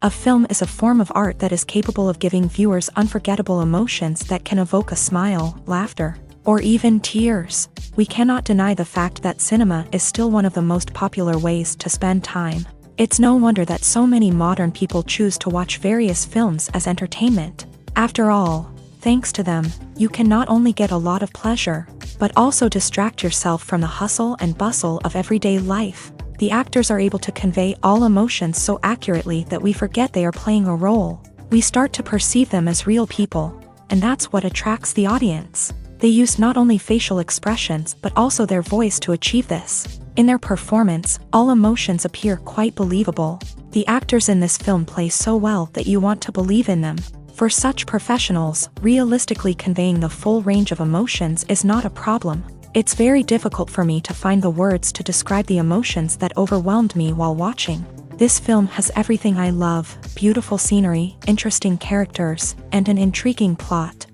A film is a form of art that is capable of giving viewers unforgettable emotions that can evoke a smile, laughter, or even tears. We cannot deny the fact that cinema is still one of the most popular ways to spend time. It's no wonder that so many modern people choose to watch various films as entertainment. After all, thanks to them, you can not only get a lot of pleasure, but also distract yourself from the hustle and bustle of everyday life. The actors are able to convey all emotions so accurately that we forget they are playing a role. We start to perceive them as real people, and that's what attracts the audience. They use not only facial expressions but also their voice to achieve this. In their performance, all emotions appear quite believable. The actors in this film play so well that you want to believe in them. For such professionals, realistically conveying the full range of emotions is not a problem. It's very difficult for me to find the words to describe the emotions that overwhelmed me while watching. This film has everything I love: beautiful scenery, interesting characters, and an intriguing plot.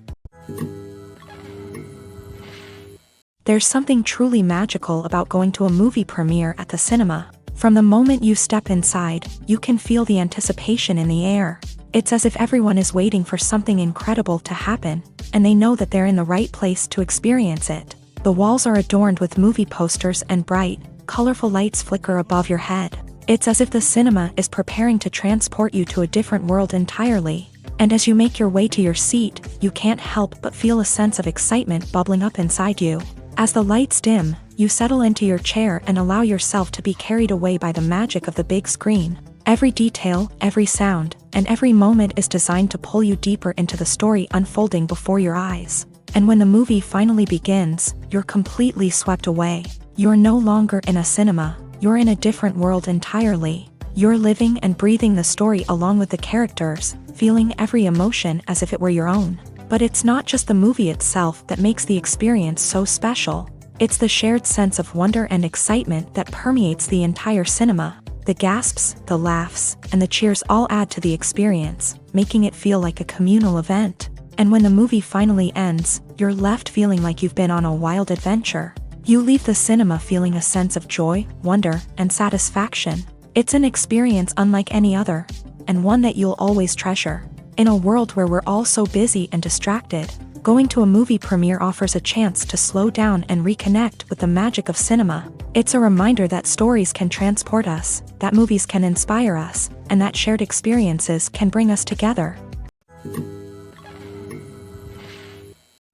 There's something truly magical about going to a movie premiere at the cinema. From the moment you step inside, you can feel the anticipation in the air. It's as if everyone is waiting for something incredible to happen, and they know that they're in the right place to experience it. The walls are adorned with movie posters and bright, colorful lights flicker above your head. It's as if the cinema is preparing to transport you to a different world entirely. And as you make your way to your seat, you can't help but feel a sense of excitement bubbling up inside you. As the lights dim, you settle into your chair and allow yourself to be carried away by the magic of the big screen. Every detail, every sound, and every moment is designed to pull you deeper into the story unfolding before your eyes. And when the movie finally begins, you're completely swept away. You're no longer in a cinema, you're in a different world entirely. You're living and breathing the story along with the characters, feeling every emotion as if it were your own. But it's not just the movie itself that makes the experience so special. It's the shared sense of wonder and excitement that permeates the entire cinema. The gasps, the laughs, and the cheers all add to the experience, making it feel like a communal event. And when the movie finally ends, you're left feeling like you've been on a wild adventure. You leave the cinema feeling a sense of joy, wonder, and satisfaction. It's an experience unlike any other, and one that you'll always treasure. In a world where we're all so busy and distracted, going to a movie premiere offers a chance to slow down and reconnect with the magic of cinema. It's a reminder that stories can transport us, that movies can inspire us, and that shared experiences can bring us together.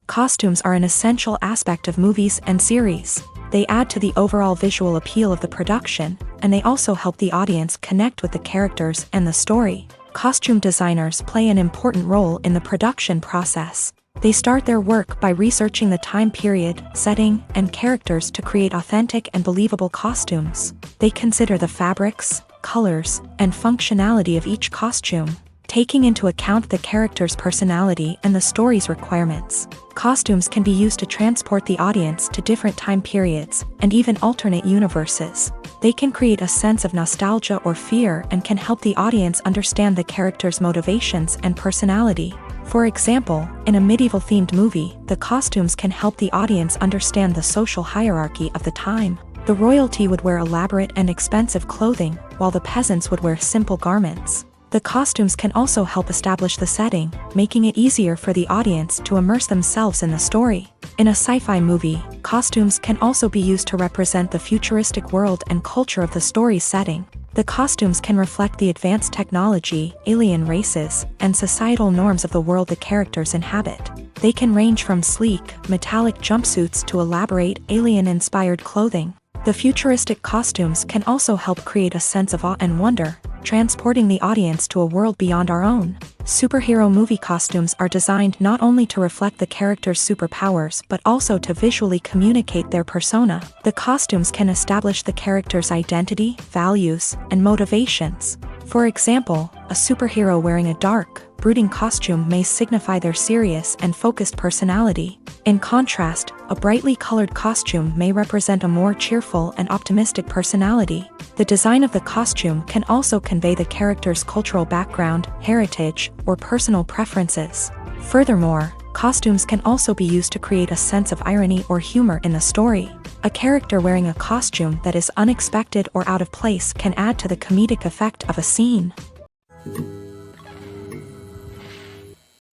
Costumes are an essential aspect of movies and series. They add to the overall visual appeal of the production, and they also help the audience connect with the characters and the story. Costume designers play an important role in the production process. They start their work by researching the time period, setting, and characters to create authentic and believable costumes. They consider the fabrics, colors, and functionality of each costume, taking into account the character's personality and the story's requirements. Costumes can be used to transport the audience to different time periods, and even alternate universes. They can create a sense of nostalgia or fear and can help the audience understand the character's motivations and personality. For example, in a medieval-themed movie, the costumes can help the audience understand the social hierarchy of the time. The royalty would wear elaborate and expensive clothing, while the peasants would wear simple garments. The costumes can also help establish the setting, making it easier for the audience to immerse themselves in the story. In a sci-fi movie, costumes can also be used to represent the futuristic world and culture of the story's setting. The costumes can reflect the advanced technology, alien races, and societal norms of the world the characters inhabit. They can range from sleek, metallic jumpsuits to elaborate, alien-inspired clothing. The futuristic costumes can also help create a sense of awe and wonder, transporting the audience to a world beyond our own. Superhero movie costumes are designed not only to reflect the character's superpowers but also to visually communicate their persona. The costumes can establish the character's identity, values, and motivations. For example, a superhero wearing a dark, brooding costume may signify their serious and focused personality. In contrast, a brightly colored costume may represent a more cheerful and optimistic personality. The design of the costume can also convey the character's cultural background, heritage, or personal preferences. Furthermore, costumes can also be used to create a sense of irony or humor in the story. A character wearing a costume that is unexpected or out of place can add to the comedic effect of a scene.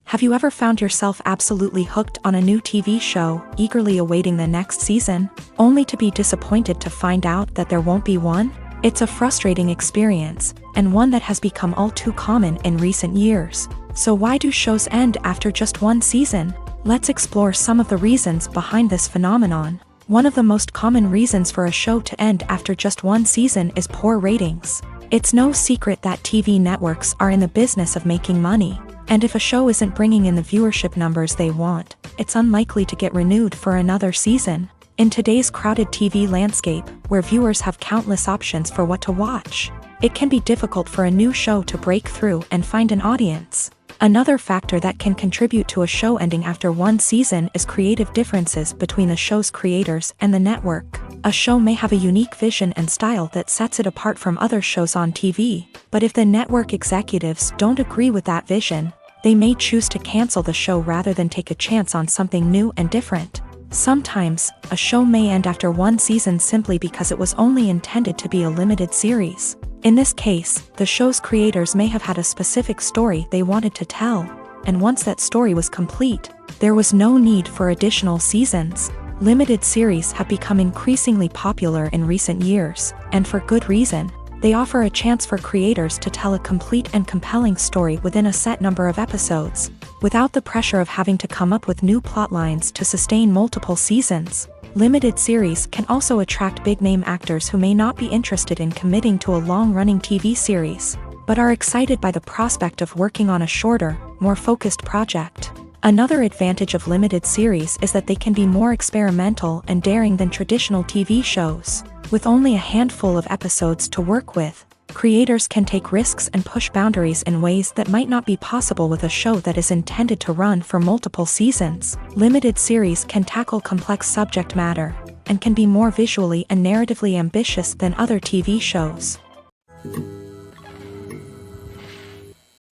Have you ever found yourself absolutely hooked on a new TV show, eagerly awaiting the next season, only to be disappointed to find out that there won't be one? It's a frustrating experience, and one that has become all too common in recent years. So why do shows end after just one season? Let's explore some of the reasons behind this phenomenon. One of the most common reasons for a show to end after just one season is poor ratings. It's no secret that TV networks are in the business of making money. And if a show isn't bringing in the viewership numbers they want, it's unlikely to get renewed for another season. In today's crowded TV landscape, where viewers have countless options for what to watch, it can be difficult for a new show to break through and find an audience. Another factor that can contribute to a show ending after one season is creative differences between the show's creators and the network. A show may have a unique vision and style that sets it apart from other shows on TV, but if the network executives don't agree with that vision, they may choose to cancel the show rather than take a chance on something new and different. Sometimes, a show may end after one season simply because it was only intended to be a limited series. In this case, the show's creators may have had a specific story they wanted to tell, and once that story was complete, there was no need for additional seasons. Limited series have become increasingly popular in recent years, and for good reason. They offer a chance for creators to tell a complete and compelling story within a set number of episodes, without the pressure of having to come up with new plotlines to sustain multiple seasons. Limited series can also attract big-name actors who may not be interested in committing to a long-running TV series, but are excited by the prospect of working on a shorter, more focused project. Another advantage of limited series is that they can be more experimental and daring than traditional TV shows. With only a handful of episodes to work with, creators can take risks and push boundaries in ways that might not be possible with a show that is intended to run for multiple seasons. Limited series can tackle complex subject matter, and can be more visually and narratively ambitious than other TV shows.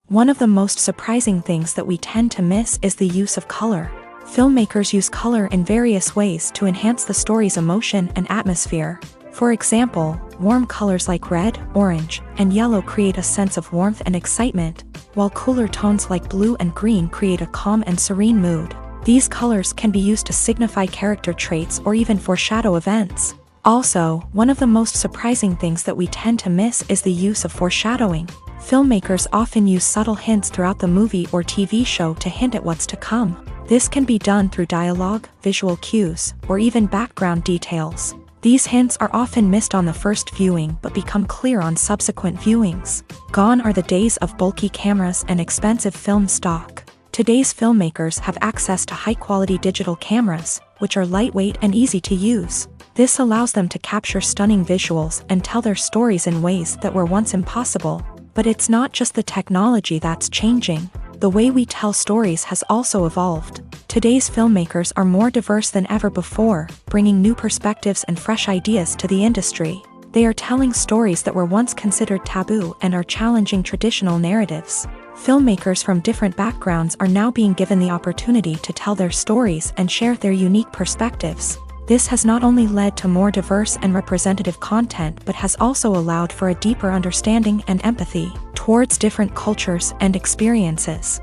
One of the most surprising things that we tend to miss is the use of color. Filmmakers use color in various ways to enhance the story's emotion and atmosphere. For example, warm colors like red, orange, and yellow create a sense of warmth and excitement, while cooler tones like blue and green create a calm and serene mood. These colors can be used to signify character traits or even foreshadow events. Also, one of the most surprising things that we tend to miss is the use of foreshadowing. Filmmakers often use subtle hints throughout the movie or TV show to hint at what's to come. This can be done through dialogue, visual cues, or even background details. These hints are often missed on the first viewing but become clear on subsequent viewings. Gone are the days of bulky cameras and expensive film stock. Today's filmmakers have access to high-quality digital cameras, which are lightweight and easy to use. This allows them to capture stunning visuals and tell their stories in ways that were once impossible. But it's not just the technology that's changing. The way we tell stories has also evolved. Today's filmmakers are more diverse than ever before, bringing new perspectives and fresh ideas to the industry. They are telling stories that were once considered taboo and are challenging traditional narratives. Filmmakers from different backgrounds are now being given the opportunity to tell their stories and share their unique perspectives. This has not only led to more diverse and representative content but has also allowed for a deeper understanding and empathy towards different cultures and experiences.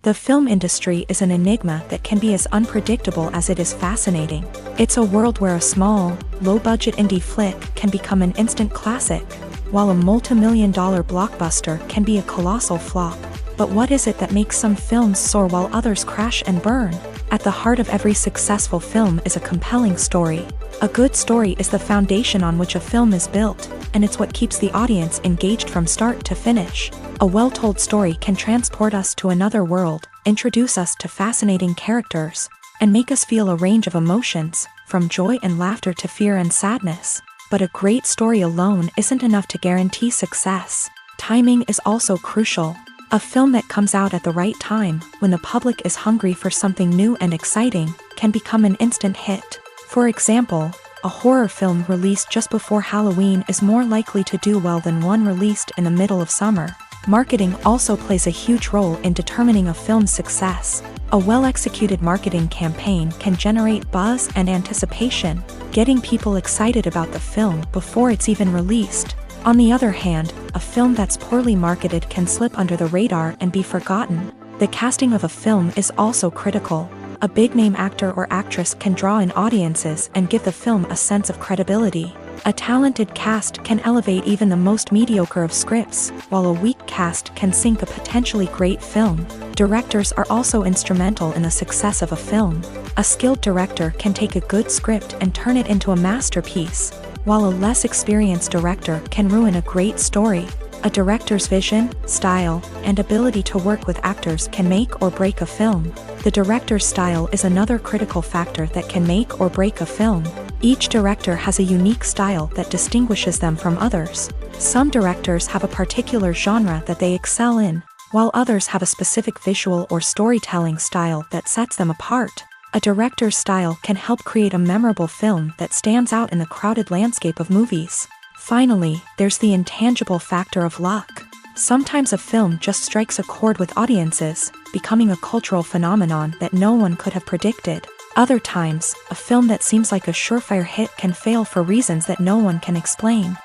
The film industry is an enigma that can be as unpredictable as it is fascinating. It's a world where a small, low-budget indie flick can become an instant classic, while a multi-million-dollar blockbuster can be a colossal flop. But what is it that makes some films soar while others crash and burn? At the heart of every successful film is a compelling story. A good story is the foundation on which a film is built, and it's what keeps the audience engaged from start to finish. A well-told story can transport us to another world, introduce us to fascinating characters, and make us feel a range of emotions, from joy and laughter to fear and sadness. But a great story alone isn't enough to guarantee success. Timing is also crucial. A film that comes out at the right time, when the public is hungry for something new and exciting, can become an instant hit. For example, a horror film released just before Halloween is more likely to do well than one released in the middle of summer. Marketing also plays a huge role in determining a film's success. A well-executed marketing campaign can generate buzz and anticipation, getting people excited about the film before it's even released. On the other hand, a film that's poorly marketed can slip under the radar and be forgotten. The casting of a film is also critical. A big-name actor or actress can draw in audiences and give the film a sense of credibility. A talented cast can elevate even the most mediocre of scripts, while a weak cast can sink a potentially great film. Directors are also instrumental in the success of a film. A skilled director can take a good script and turn it into a masterpiece, while a less experienced director can ruin a great story. A director's vision, style, and ability to work with actors can make or break a film. The director's style is another critical factor that can make or break a film. Each director has a unique style that distinguishes them from others. Some directors have a particular genre that they excel in, while others have a specific visual or storytelling style that sets them apart. A director's style can help create a memorable film that stands out in the crowded landscape of movies. Finally, there's the intangible factor of luck. Sometimes a film just strikes a chord with audiences, becoming a cultural phenomenon that no one could have predicted. Other times, a film that seems like a surefire hit can fail for reasons that no one can explain.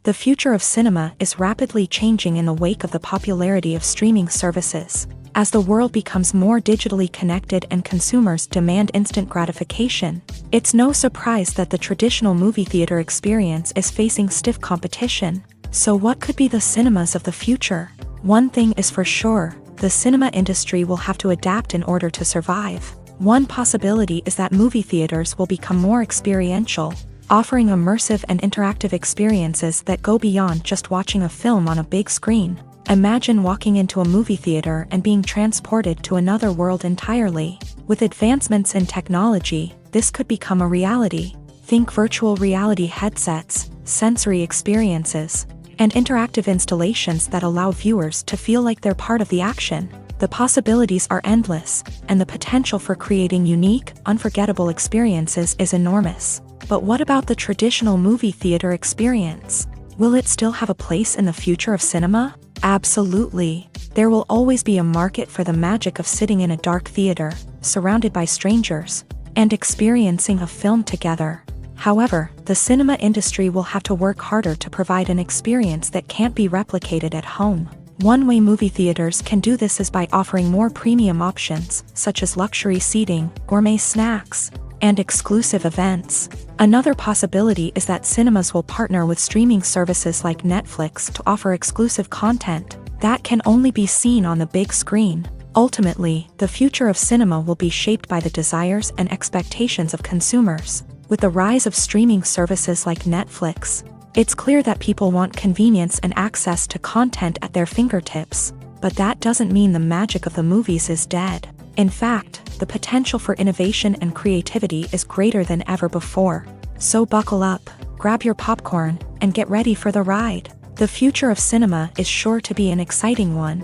The future of cinema is rapidly changing in the wake of the popularity of streaming services. As the world becomes more digitally connected and consumers demand instant gratification, it's no surprise that the traditional movie theater experience is facing stiff competition. So what could be the cinemas of the future? One thing is for sure, the cinema industry will have to adapt in order to survive. One possibility is that movie theaters will become more experiential, offering immersive and interactive experiences that go beyond just watching a film on a big screen. Imagine walking into a movie theater and being transported to another world entirely. With advancements in technology, this could become a reality. Think virtual reality headsets, sensory experiences, and interactive installations that allow viewers to feel like they're part of the action. The possibilities are endless, and the potential for creating unique, unforgettable experiences is enormous. But what about the traditional movie theater experience? Will it still have a place in the future of cinema? Absolutely. There will always be a market for the magic of sitting in a dark theater, surrounded by strangers, and experiencing a film together. However, the cinema industry will have to work harder to provide an experience that can't be replicated at home. One way movie theaters can do this is by offering more premium options, such as luxury seating, gourmet snacks, and exclusive events. Another possibility is that cinemas will partner with streaming services like Netflix to offer exclusive content that can only be seen on the big screen. Ultimately, the future of cinema will be shaped by the desires and expectations of consumers. With the rise of streaming services like Netflix, it's clear that people want convenience and access to content at their fingertips. But that doesn't mean the magic of the movies is dead. In fact, the potential for innovation and creativity is greater than ever before. So buckle up, grab your popcorn, and get ready for the ride. The future of cinema is sure to be an exciting one.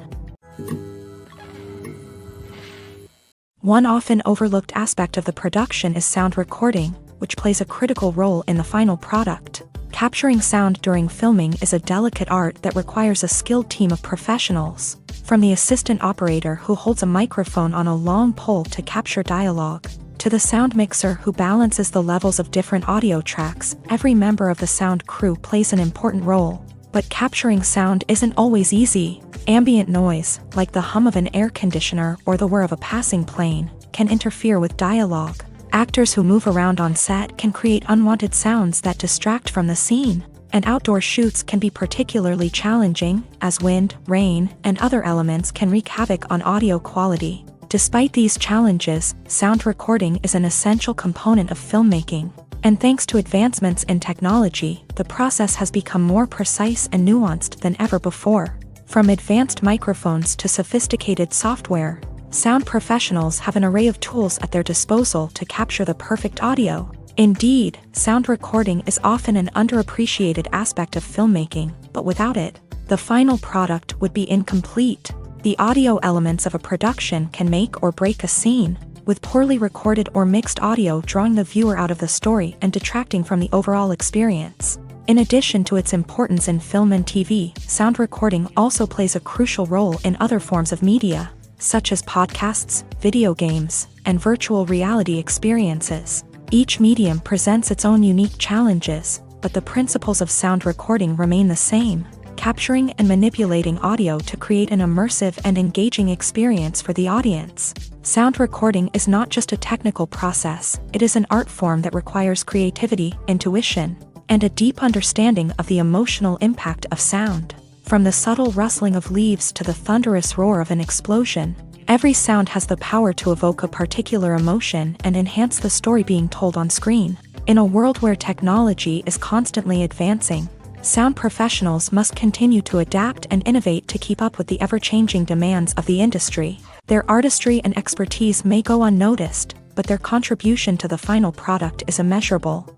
One often overlooked aspect of the production is sound recording, which plays a critical role in the final product. Capturing sound during filming is a delicate art that requires a skilled team of professionals. From the assistant operator who holds a microphone on a long pole to capture dialogue, to the sound mixer who balances the levels of different audio tracks, every member of the sound crew plays an important role. But capturing sound isn't always easy. Ambient noise, like the hum of an air conditioner or the whir of a passing plane, can interfere with dialogue. Actors who move around on set can create unwanted sounds that distract from the scene. And outdoor shoots can be particularly challenging, as wind, rain, and other elements can wreak havoc on audio quality. Despite these challenges, sound recording is an essential component of filmmaking. And thanks to advancements in technology, the process has become more precise and nuanced than ever before. From advanced microphones to sophisticated software, sound professionals have an array of tools at their disposal to capture the perfect audio. Indeed, sound recording is often an underappreciated aspect of filmmaking, but without it, the final product would be incomplete. The audio elements of a production can make or break a scene, with poorly recorded or mixed audio drawing the viewer out of the story and detracting from the overall experience. In addition to its importance in film and TV, sound recording also plays a crucial role in other forms of media, such as podcasts, video games, and virtual reality experiences. Each medium presents its own unique challenges, but the principles of sound recording remain the same, capturing and manipulating audio to create an immersive and engaging experience for the audience. Sound recording is not just a technical process, it is an art form that requires creativity, intuition, and a deep understanding of the emotional impact of sound. From the subtle rustling of leaves to the thunderous roar of an explosion, every sound has the power to evoke a particular emotion and enhance the story being told on screen. In a world where technology is constantly advancing, sound professionals must continue to adapt and innovate to keep up with the ever-changing demands of the industry. Their artistry and expertise may go unnoticed, but their contribution to the final product is immeasurable.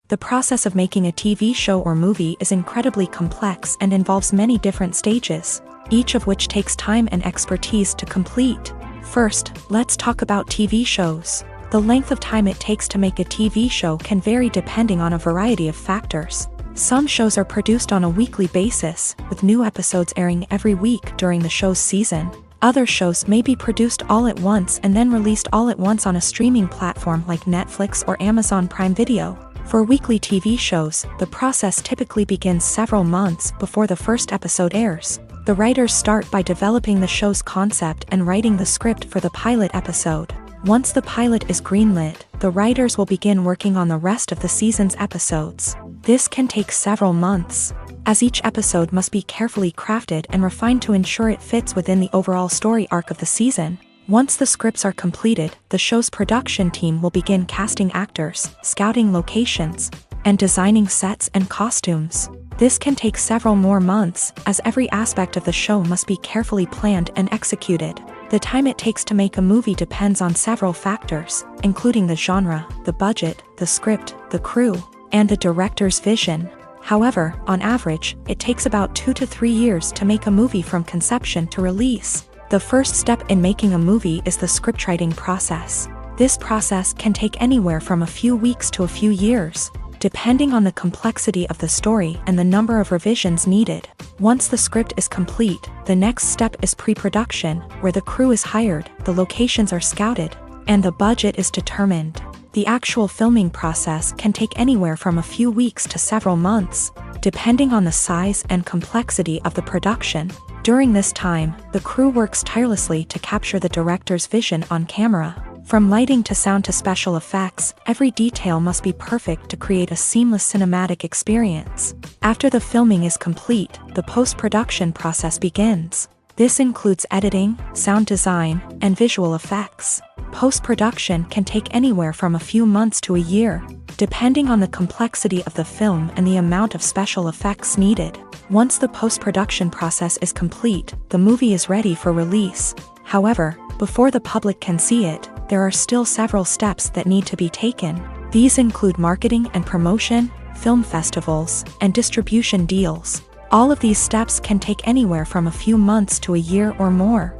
The process of making a TV show or movie is incredibly complex and involves many different stages, each of which takes time and expertise to complete. First, let's talk about TV shows. The length of time it takes to make a TV show can vary depending on a variety of factors. Some shows are produced on a weekly basis, with new episodes airing every week during the show's season. Other shows may be produced all at once and then released all at once on a streaming platform like Netflix or Amazon Prime Video. For weekly TV shows, the process typically begins several months before the first episode airs. The writers start by developing the show's concept and writing the script for the pilot episode. Once the pilot is greenlit, the writers will begin working on the rest of the season's episodes. This can take several months, as each episode must be carefully crafted and refined to ensure it fits within the overall story arc of the season. Once the scripts are completed, the show's production team will begin casting actors, scouting locations, and designing sets and costumes. This can take several more months, as every aspect of the show must be carefully planned and executed. The time it takes to make a movie depends on several factors, including the genre, the budget, the script, the crew, and the director's vision. However, on average, it takes about 2 to 3 years to make a movie from conception to release. The first step in making a movie is the scriptwriting process. This process can take anywhere from a few weeks to a few years, depending on the complexity of the story and the number of revisions needed. Once the script is complete, the next step is pre-production, where the crew is hired, the locations are scouted, and the budget is determined. The actual filming process can take anywhere from a few weeks to several months, depending on the size and complexity of the production. During this time, the crew works tirelessly to capture the director's vision on camera. From lighting to sound to special effects, every detail must be perfect to create a seamless cinematic experience. After the filming is complete, the post-production process begins. This includes editing, sound design, and visual effects. Post-production can take anywhere from a few months to a year, depending on the complexity of the film and the amount of special effects needed. Once the post-production process is complete, the movie is ready for release. However, before the public can see it, there are still several steps that need to be taken. These include marketing and promotion, film festivals, and distribution deals. All of these steps can take anywhere from a few months to a year or more.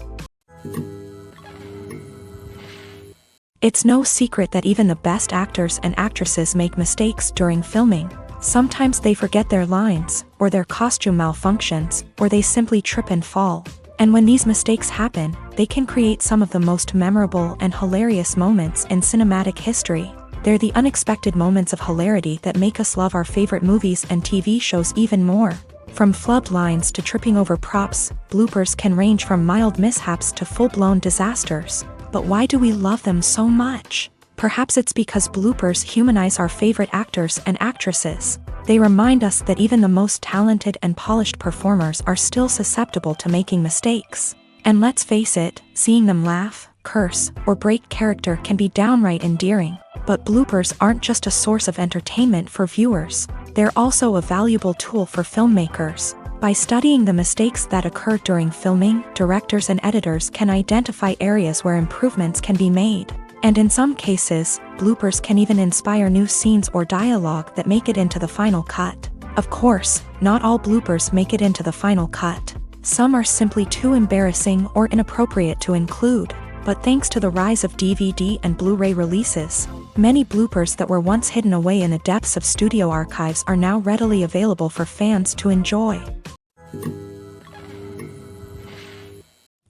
It's no secret that even the best actors and actresses make mistakes during filming. Sometimes they forget their lines, or their costume malfunctions, or they simply trip and fall. And when these mistakes happen, they can create some of the most memorable and hilarious moments in cinematic history. They're the unexpected moments of hilarity that make us love our favorite movies and TV shows even more. From flubbed lines to tripping over props, bloopers can range from mild mishaps to full-blown disasters. But why do we love them so much? Perhaps it's because bloopers humanize our favorite actors and actresses. They remind us that even the most talented and polished performers are still susceptible to making mistakes. And let's face it, seeing them laugh, curse, or break character can be downright endearing. But bloopers aren't just a source of entertainment for viewers. They're also a valuable tool for filmmakers. By studying the mistakes that occur during filming, directors and editors can identify areas where improvements can be made. And in some cases, bloopers can even inspire new scenes or dialogue that make it into the final cut. Of course, not all bloopers make it into the final cut. Some are simply too embarrassing or inappropriate to include. But thanks to the rise of DVD and Blu-ray releases, many bloopers that were once hidden away in the depths of studio archives are now readily available for fans to enjoy.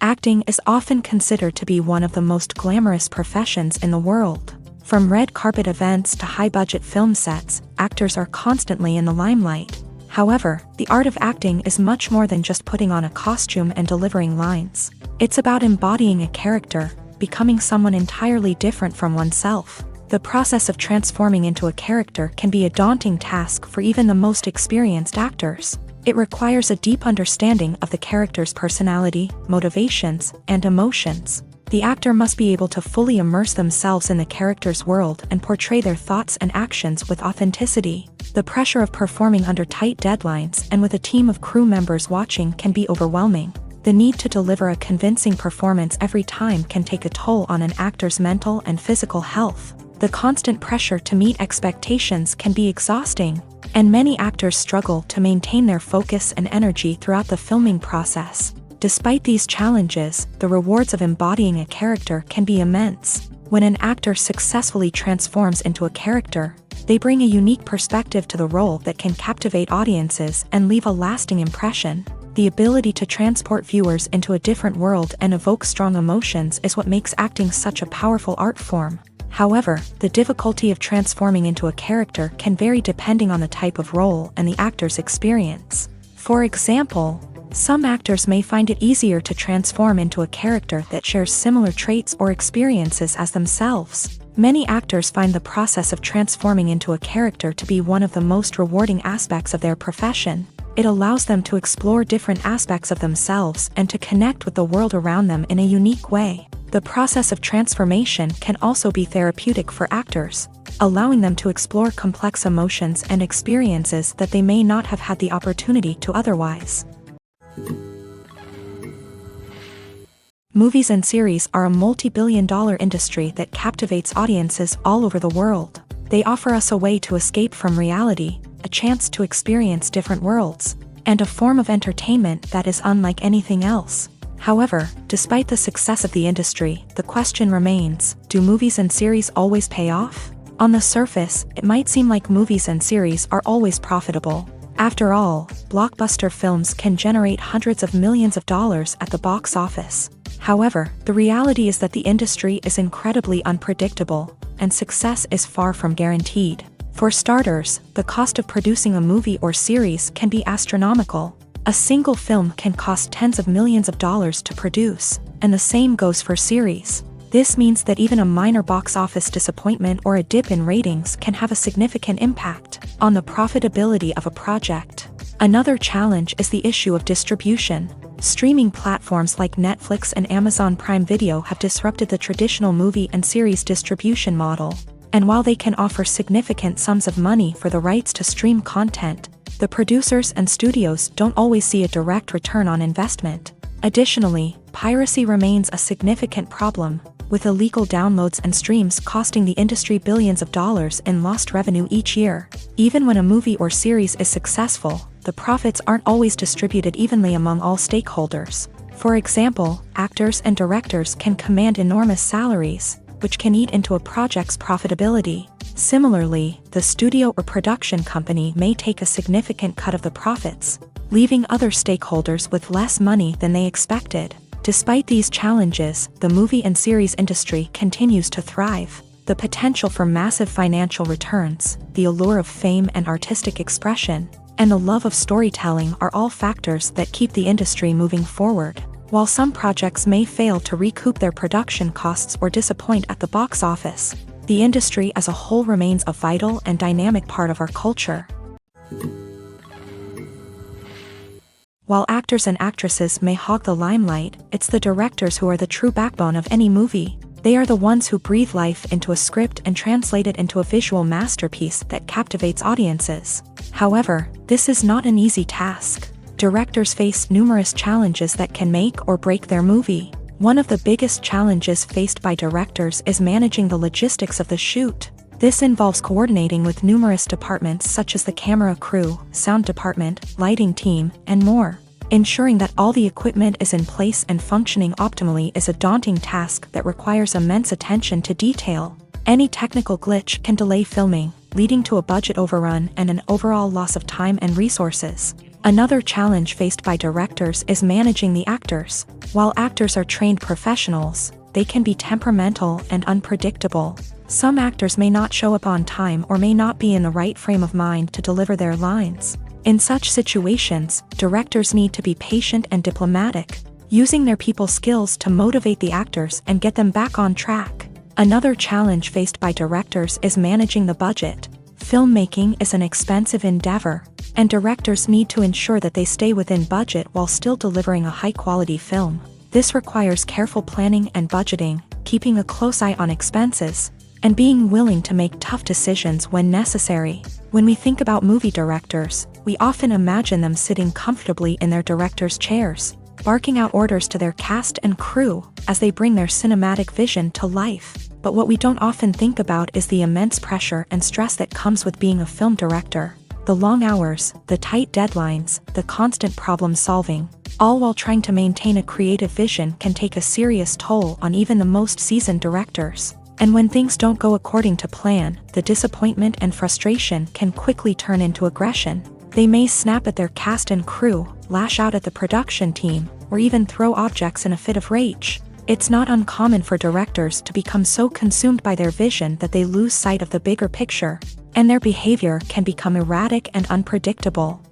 Acting is often considered to be one of the most glamorous professions in the world. From red carpet events to high-budget film sets, actors are constantly in the limelight. However, the art of acting is much more than just putting on a costume and delivering lines. It's about embodying a character, becoming someone entirely different from oneself. The process of transforming into a character can be a daunting task for even the most experienced actors. It requires a deep understanding of the character's personality, motivations, and emotions. The actor must be able to fully immerse themselves in the character's world and portray their thoughts and actions with authenticity. The pressure of performing under tight deadlines and with a team of crew members watching can be overwhelming. The need to deliver a convincing performance every time can take a toll on an actor's mental and physical health. The constant pressure to meet expectations can be exhausting, and many actors struggle to maintain their focus and energy throughout the filming process. Despite these challenges, the rewards of embodying a character can be immense. When an actor successfully transforms into a character, they bring a unique perspective to the role that can captivate audiences and leave a lasting impression. The ability to transport viewers into a different world and evoke strong emotions is what makes acting such a powerful art form. However, the difficulty of transforming into a character can vary depending on the type of role and the actor's experience. For example, some actors may find it easier to transform into a character that shares similar traits or experiences as themselves. Many actors find the process of transforming into a character to be one of the most rewarding aspects of their profession. It allows them to explore different aspects of themselves and to connect with the world around them in a unique way. The process of transformation can also be therapeutic for actors, allowing them to explore complex emotions and experiences that they may not have had the opportunity to otherwise. Movies and series are a multi-billion-dollar industry that captivates audiences all over the world. They offer us a way to escape from reality, a chance to experience different worlds, and a form of entertainment that is unlike anything else. However, despite the success of the industry, the question remains, do movies and series always pay off? On the surface, it might seem like movies and series are always profitable. After all, blockbuster films can generate hundreds of millions of dollars at the box office. However, the reality is that the industry is incredibly unpredictable, and success is far from guaranteed. For starters, the cost of producing a movie or series can be astronomical. A single film can cost tens of millions of dollars to produce, and the same goes for series. This means that even a minor box office disappointment or a dip in ratings can have a significant impact on the profitability of a project. Another challenge is the issue of distribution. Streaming platforms like Netflix and Amazon Prime Video have disrupted the traditional movie and series distribution model. And while they can offer significant sums of money for the rights to stream content, the producers and studios don't always see a direct return on investment. Additionally, piracy remains a significant problem, with illegal downloads and streams costing the industry billions of dollars in lost revenue each year. Even when a movie or series is successful, the profits aren't always distributed evenly among all stakeholders. For example, actors and directors can command enormous salaries, which can eat into a project's profitability. Similarly, the studio or production company may take a significant cut of the profits, leaving other stakeholders with less money than they expected. Despite these challenges, the movie and series industry continues to thrive. The potential for massive financial returns, the allure of fame and artistic expression, and the love of storytelling are all factors that keep the industry moving forward. While some projects may fail to recoup their production costs or disappoint at the box office, the industry as a whole remains a vital and dynamic part of our culture. While actors and actresses may hog the limelight, it's the directors who are the true backbone of any movie. They are the ones who breathe life into a script and translate it into a visual masterpiece that captivates audiences. However, this is not an easy task. Directors face numerous challenges that can make or break their movie. One of the biggest challenges faced by directors is managing the logistics of the shoot. This involves coordinating with numerous departments such as the camera crew, sound department, lighting team, and more. Ensuring that all the equipment is in place and functioning optimally is a daunting task that requires immense attention to detail. Any technical glitch can delay filming, leading to a budget overrun and an overall loss of time and resources. Another challenge faced by directors is managing the actors. While actors are trained professionals, they can be temperamental and unpredictable. Some actors may not show up on time or may not be in the right frame of mind to deliver their lines. In such situations, directors need to be patient and diplomatic, using their people skills to motivate the actors and get them back on track. Another challenge faced by directors is managing the budget. Filmmaking is an expensive endeavor, and directors need to ensure that they stay within budget while still delivering a high-quality film. This requires careful planning and budgeting, keeping a close eye on expenses, and being willing to make tough decisions when necessary. When we think about movie directors, we often imagine them sitting comfortably in their director's chairs, barking out orders to their cast and crew as they bring their cinematic vision to life. But what we don't often think about is the immense pressure and stress that comes with being a film director. The long hours, the tight deadlines, the constant problem solving, all while trying to maintain a creative vision can take a serious toll on even the most seasoned directors. And when things don't go according to plan, the disappointment and frustration can quickly turn into aggression. They may snap at their cast and crew, lash out at the production team, or even throw objects in a fit of rage. It's not uncommon for directors to become so consumed by their vision that they lose sight of the bigger picture, and their behavior can become erratic and unpredictable.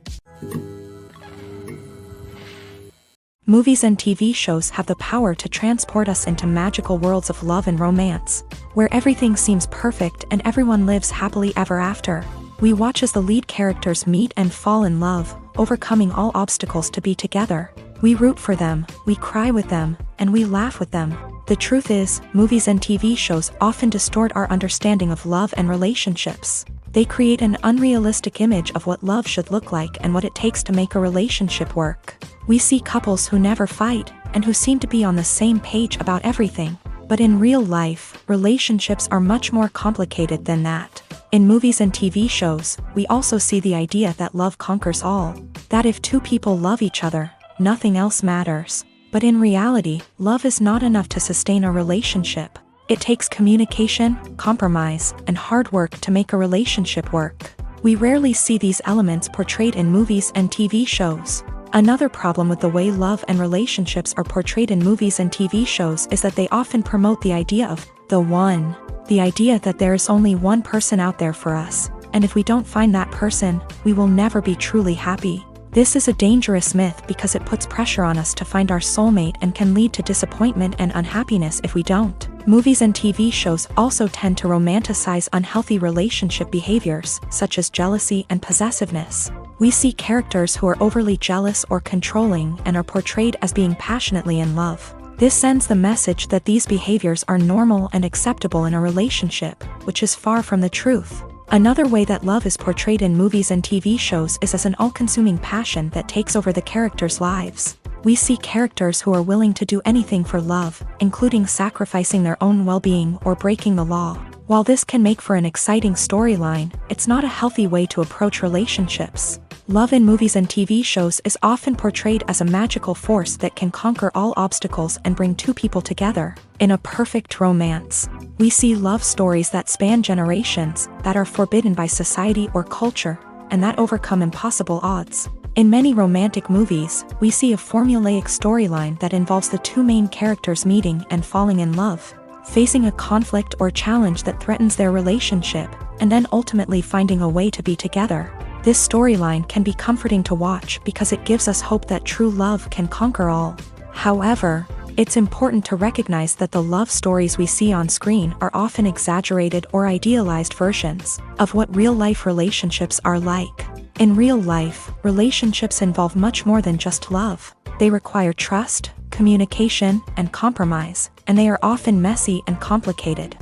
Movies and TV shows have the power to transport us into magical worlds of love and romance, where everything seems perfect and everyone lives happily ever after. We watch as the lead characters meet and fall in love, overcoming all obstacles to be together. We root for them, we cry with them, and we laugh with them. The truth is, movies and TV shows often distort our understanding of love and relationships. They create an unrealistic image of what love should look like and what it takes to make a relationship work. We see couples who never fight, and who seem to be on the same page about everything. But in real life, relationships are much more complicated than that. In movies and TV shows, we also see the idea that love conquers all. That if two people love each other, nothing else matters. But in reality, love is not enough to sustain a relationship. It takes communication, compromise, and hard work to make a relationship work. We rarely see these elements portrayed in movies and TV shows. Another problem with the way love and relationships are portrayed in movies and TV shows is that they often promote the idea of the one. The idea that there is only one person out there for us, and if we don't find that person, we will never be truly happy. This is a dangerous myth because it puts pressure on us to find our soulmate and can lead to disappointment and unhappiness if we don't. Movies and TV shows also tend to romanticize unhealthy relationship behaviors, such as jealousy and possessiveness. We see characters who are overly jealous or controlling and are portrayed as being passionately in love. This sends the message that these behaviors are normal and acceptable in a relationship, which is far from the truth. Another way that love is portrayed in movies and TV shows is as an all-consuming passion that takes over the characters' lives. We see characters who are willing to do anything for love, including sacrificing their own well-being or breaking the law. While this can make for an exciting storyline, it's not a healthy way to approach relationships. Love in movies and TV shows is often portrayed as a magical force that can conquer all obstacles and bring two people together in a perfect romance. We see love stories that span generations, that are forbidden by society or culture, and that overcome impossible odds. In many romantic movies, we see a formulaic storyline that involves the two main characters meeting and falling in love, facing a conflict or challenge that threatens their relationship, and then ultimately finding a way to be together. This storyline can be comforting to watch because it gives us hope that true love can conquer all. However, it's important to recognize that the love stories we see on screen are often exaggerated or idealized versions of what real-life relationships are like. In real life, relationships involve much more than just love. They require trust, communication, and compromise, and they are often messy and complicated.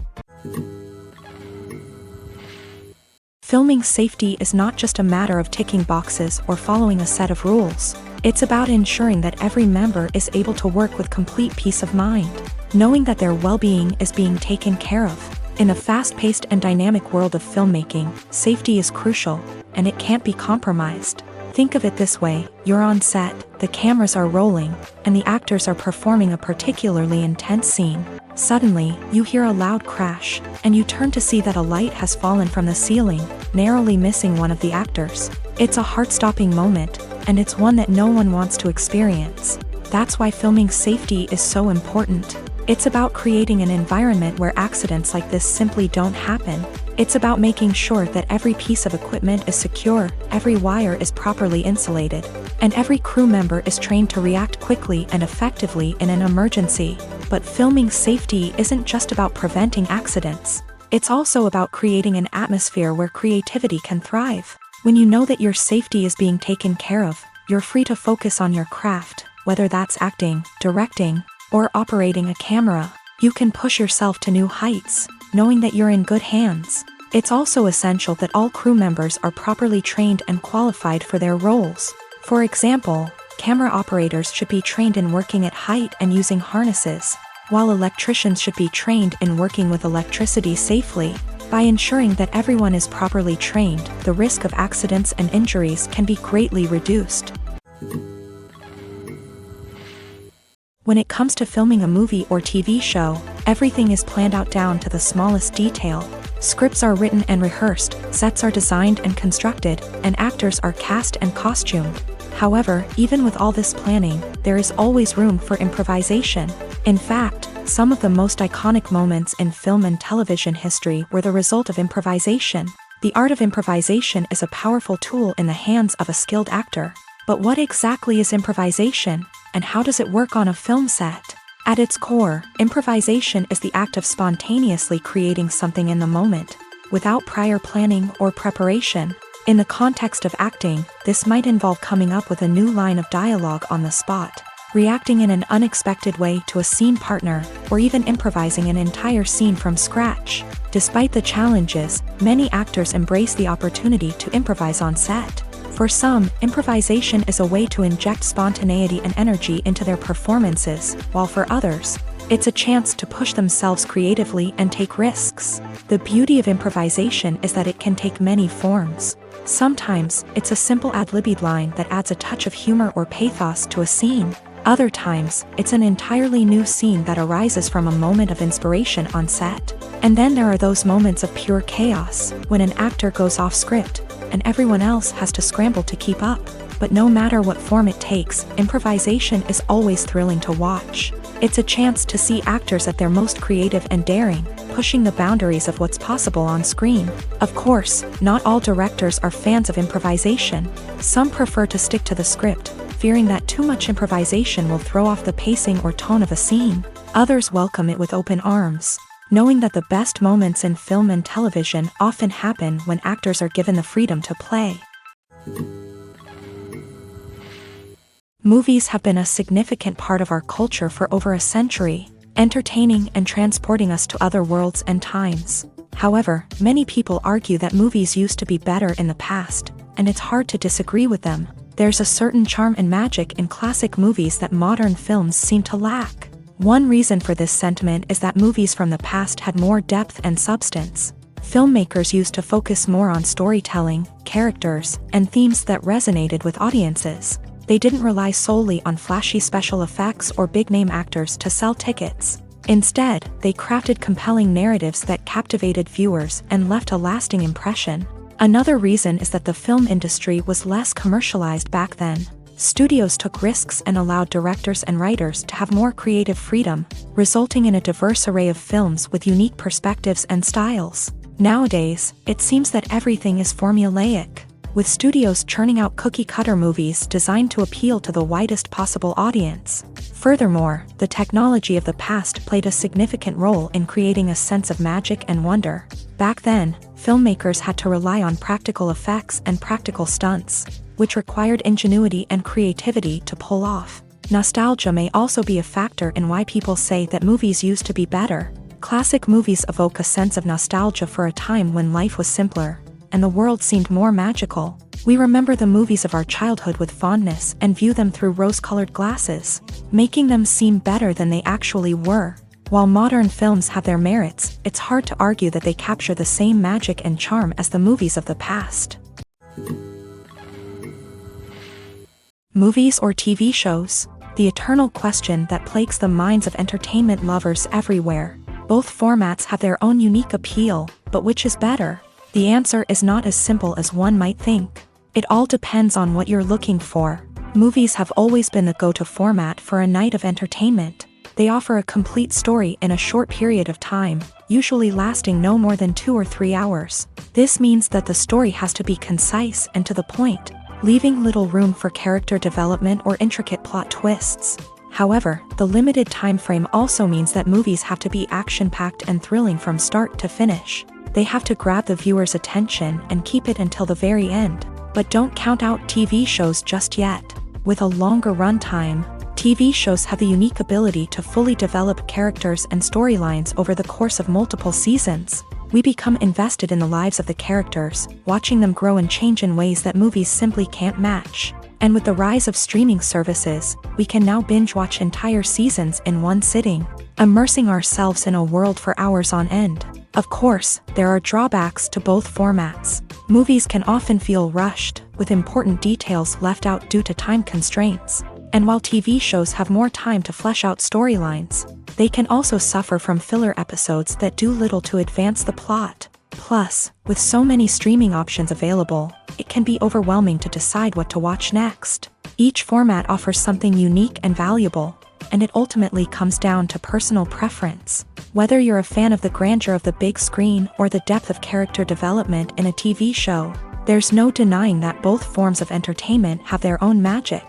Filming safety is not just a matter of ticking boxes or following a set of rules. It's about ensuring that every member is able to work with complete peace of mind, knowing that their well-being is being taken care of. In a fast-paced and dynamic world of filmmaking, safety is crucial, and it can't be compromised. Think of it this way: you're on set, the cameras are rolling, and the actors are performing a particularly intense scene. Suddenly, you hear a loud crash, and you turn to see that a light has fallen from the ceiling, narrowly missing one of the actors. It's a heart-stopping moment, and it's one that no one wants to experience. That's why filming safety is so important. It's about creating an environment where accidents like this simply don't happen. It's about making sure that every piece of equipment is secure, every wire is properly insulated, and every crew member is trained to react quickly and effectively in an emergency. But filming safety isn't just about preventing accidents. It's also about creating an atmosphere where creativity can thrive. When you know that your safety is being taken care of, you're free to focus on your craft, whether that's acting, directing, or operating a camera. You can push yourself to new heights, knowing that you're in good hands. It's also essential that all crew members are properly trained and qualified for their roles. For example, camera operators should be trained in working at height and using harnesses, while electricians should be trained in working with electricity safely. By ensuring that everyone is properly trained, the risk of accidents and injuries can be greatly reduced. When it comes to filming a movie or TV show, everything is planned out down to the smallest detail. Scripts are written and rehearsed, sets are designed and constructed, and actors are cast and costumed. However, even with all this planning, there is always room for improvisation. In fact, some of the most iconic moments in film and television history were the result of improvisation. The art of improvisation is a powerful tool in the hands of a skilled actor. But what exactly is improvisation, and how does it work on a film set? At its core, improvisation is the act of spontaneously creating something in the moment, without prior planning or preparation. In the context of acting, this might involve coming up with a new line of dialogue on the spot, reacting in an unexpected way to a scene partner, or even improvising an entire scene from scratch. Despite the challenges, many actors embrace the opportunity to improvise on set. For some, improvisation is a way to inject spontaneity and energy into their performances, while for others, it's a chance to push themselves creatively and take risks. The beauty of improvisation is that it can take many forms. Sometimes, it's a simple ad-libbed line that adds a touch of humor or pathos to a scene. Other times, it's an entirely new scene that arises from a moment of inspiration on set. And then there are those moments of pure chaos, when an actor goes off script, and everyone else has to scramble to keep up. But no matter what form it takes, improvisation is always thrilling to watch. It's a chance to see actors at their most creative and daring, pushing the boundaries of what's possible on screen. Of course, not all directors are fans of improvisation. Some prefer to stick to the script, fearing that too much improvisation will throw off the pacing or tone of a scene. Others welcome it with open arms, knowing that the best moments in film and television often happen when actors are given the freedom to play. Movies have been a significant part of our culture for over a century, entertaining and transporting us to other worlds and times. However, many people argue that movies used to be better in the past, and it's hard to disagree with them. There's a certain charm and magic in classic movies that modern films seem to lack. One reason for this sentiment is that movies from the past had more depth and substance. Filmmakers used to focus more on storytelling, characters, and themes that resonated with audiences. They didn't rely solely on flashy special effects or big-name actors to sell tickets. Instead, they crafted compelling narratives that captivated viewers and left a lasting impression. Another reason is that the film industry was less commercialized back then. Studios took risks and allowed directors and writers to have more creative freedom, resulting in a diverse array of films with unique perspectives and styles. Nowadays, it seems that everything is formulaic, with studios churning out cookie-cutter movies designed to appeal to the widest possible audience. Furthermore, the technology of the past played a significant role in creating a sense of magic and wonder. Back then, filmmakers had to rely on practical effects and practical stunts, which required ingenuity and creativity to pull off. Nostalgia may also be a factor in why people say that movies used to be better. Classic movies evoke a sense of nostalgia for a time when life was simpler, and the world seemed more magical. We remember the movies of our childhood with fondness and view them through rose-colored glasses, making them seem better than they actually were. While modern films have their merits, it's hard to argue that they capture the same magic and charm as the movies of the past. Movies or TV shows? The eternal question that plagues the minds of entertainment lovers everywhere. Both formats have their own unique appeal, but which is better? The answer is not as simple as one might think. It all depends on what you're looking for. Movies have always been the go-to format for a night of entertainment. They offer a complete story in a short period of time, usually lasting no more than 2 or 3 hours. This means that the story has to be concise and to the point, leaving little room for character development or intricate plot twists. However, the limited time frame also means that movies have to be action-packed and thrilling from start to finish. They have to grab the viewer's attention and keep it until the very end. But don't count out TV shows just yet. With a longer runtime, TV shows have the unique ability to fully develop characters and storylines over the course of multiple seasons. We become invested in the lives of the characters, watching them grow and change in ways that movies simply can't match. And with the rise of streaming services, we can now binge-watch entire seasons in one sitting, immersing ourselves in a world for hours on end. Of course, there are drawbacks to both formats. Movies can often feel rushed, with important details left out due to time constraints. And while TV shows have more time to flesh out storylines, they can also suffer from filler episodes that do little to advance the plot. Plus, with so many streaming options available, it can be overwhelming to decide what to watch next. Each format offers something unique and valuable, and it ultimately comes down to personal preference. Whether you're a fan of the grandeur of the big screen or the depth of character development in a TV show, there's no denying that both forms of entertainment have their own magic.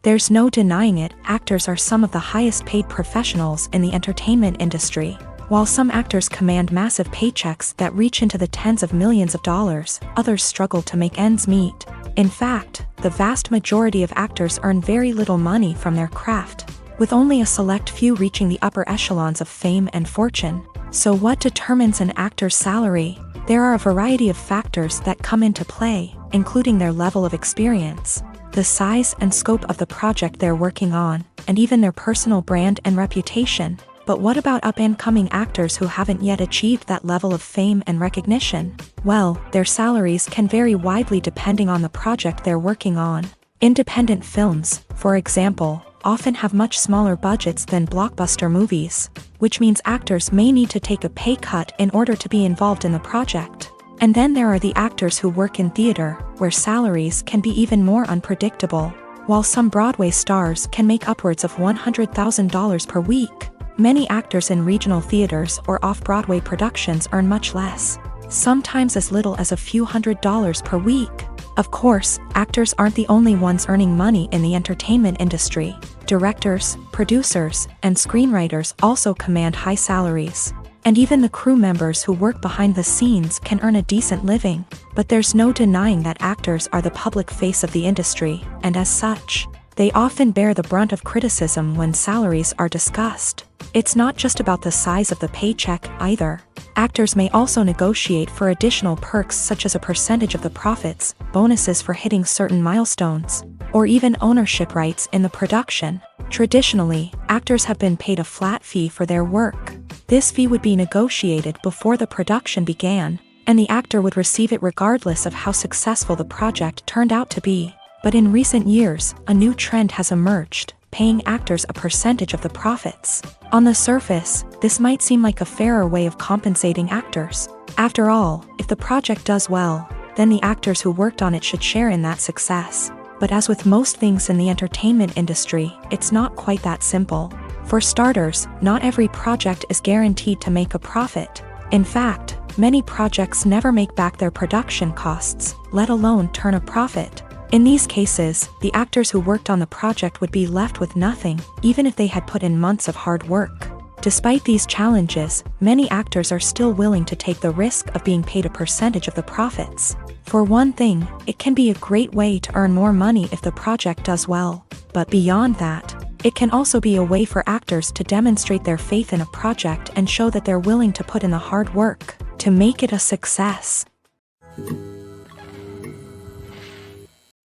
There's no denying it, actors are some of the highest paid professionals in the entertainment industry. While some actors command massive paychecks that reach into the tens of millions of dollars, others struggle to make ends meet. In fact, the vast majority of actors earn very little money from their craft, with only a select few reaching the upper echelons of fame and fortune. So what determines an actor's salary? There are a variety of factors that come into play, including their level of experience, the size and scope of the project they're working on, and even their personal brand and reputation. But what about up-and-coming actors who haven't yet achieved that level of fame and recognition? Well, their salaries can vary widely depending on the project they're working on. Independent films, for example, often have much smaller budgets than blockbuster movies, which means actors may need to take a pay cut in order to be involved in the project. And then there are the actors who work in theater, where salaries can be even more unpredictable. While some Broadway stars can make upwards of $100,000 per week, many actors in regional theaters or off-Broadway productions earn much less, sometimes as little as a few $100s per week. Of course, actors aren't the only ones earning money in the entertainment industry. Directors, producers, and screenwriters also command high salaries. And even the crew members who work behind the scenes can earn a decent living. But there's no denying that actors are the public face of the industry, and as such, they often bear the brunt of criticism when salaries are discussed. It's not just about the size of the paycheck either. Actors may also negotiate for additional perks such as a percentage of the profits, bonuses for hitting certain milestones, or even ownership rights in the production. Traditionally, actors have been paid a flat fee for their work. This fee would be negotiated before the production began, and the actor would receive it regardless of how successful the project turned out to be. But in recent years, a new trend has emerged, paying actors a percentage of the profits. On the surface, this might seem like a fairer way of compensating actors. After all, if the project does well, then the actors who worked on it should share in that success. But as with most things in the entertainment industry, it's not quite that simple. For starters, not every project is guaranteed to make a profit. In fact, many projects never make back their production costs, let alone turn a profit. In these cases, the actors who worked on the project would be left with nothing, even if they had put in months of hard work. Despite these challenges, many actors are still willing to take the risk of being paid a percentage of the profits. For one thing, it can be a great way to earn more money if the project does well. But beyond that, it can also be a way for actors to demonstrate their faith in a project and show that they're willing to put in the hard work to make it a success.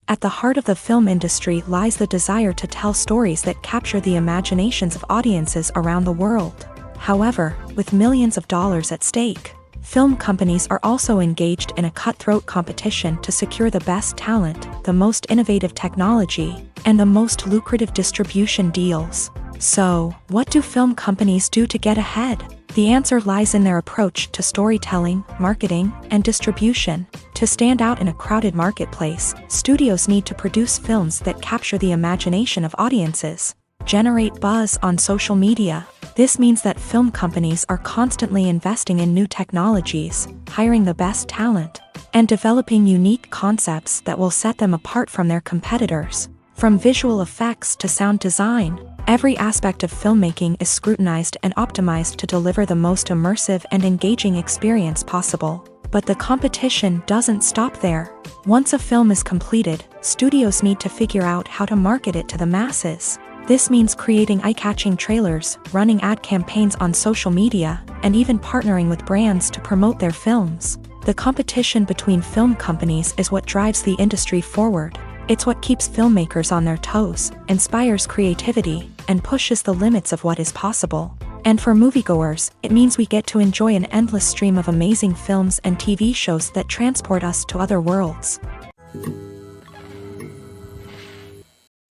At the heart of the film industry lies the desire to tell stories that capture the imaginations of audiences around the world. However, with millions of dollars at stake, film companies are also engaged in a cutthroat competition to secure the best talent, the most innovative technology, and the most lucrative distribution deals. So, what do film companies do to get ahead? The answer lies in their approach to storytelling, marketing, and distribution. To stand out in a crowded marketplace, studios need to produce films that capture the imagination of audiences, generate buzz on social media. This means that film companies are constantly investing in new technologies, hiring the best talent, and developing unique concepts that will set them apart from their competitors. From visual effects to sound design, every aspect of filmmaking is scrutinized and optimized to deliver the most immersive and engaging experience possible. But the competition doesn't stop there. Once a film is completed, studios need to figure out how to market it to the masses. This means creating eye-catching trailers, running ad campaigns on social media, and even partnering with brands to promote their films. The competition between film companies is what drives the industry forward. It's what keeps filmmakers on their toes, inspires creativity, and pushes the limits of what is possible. And for moviegoers, it means we get to enjoy an endless stream of amazing films and TV shows that transport us to other worlds.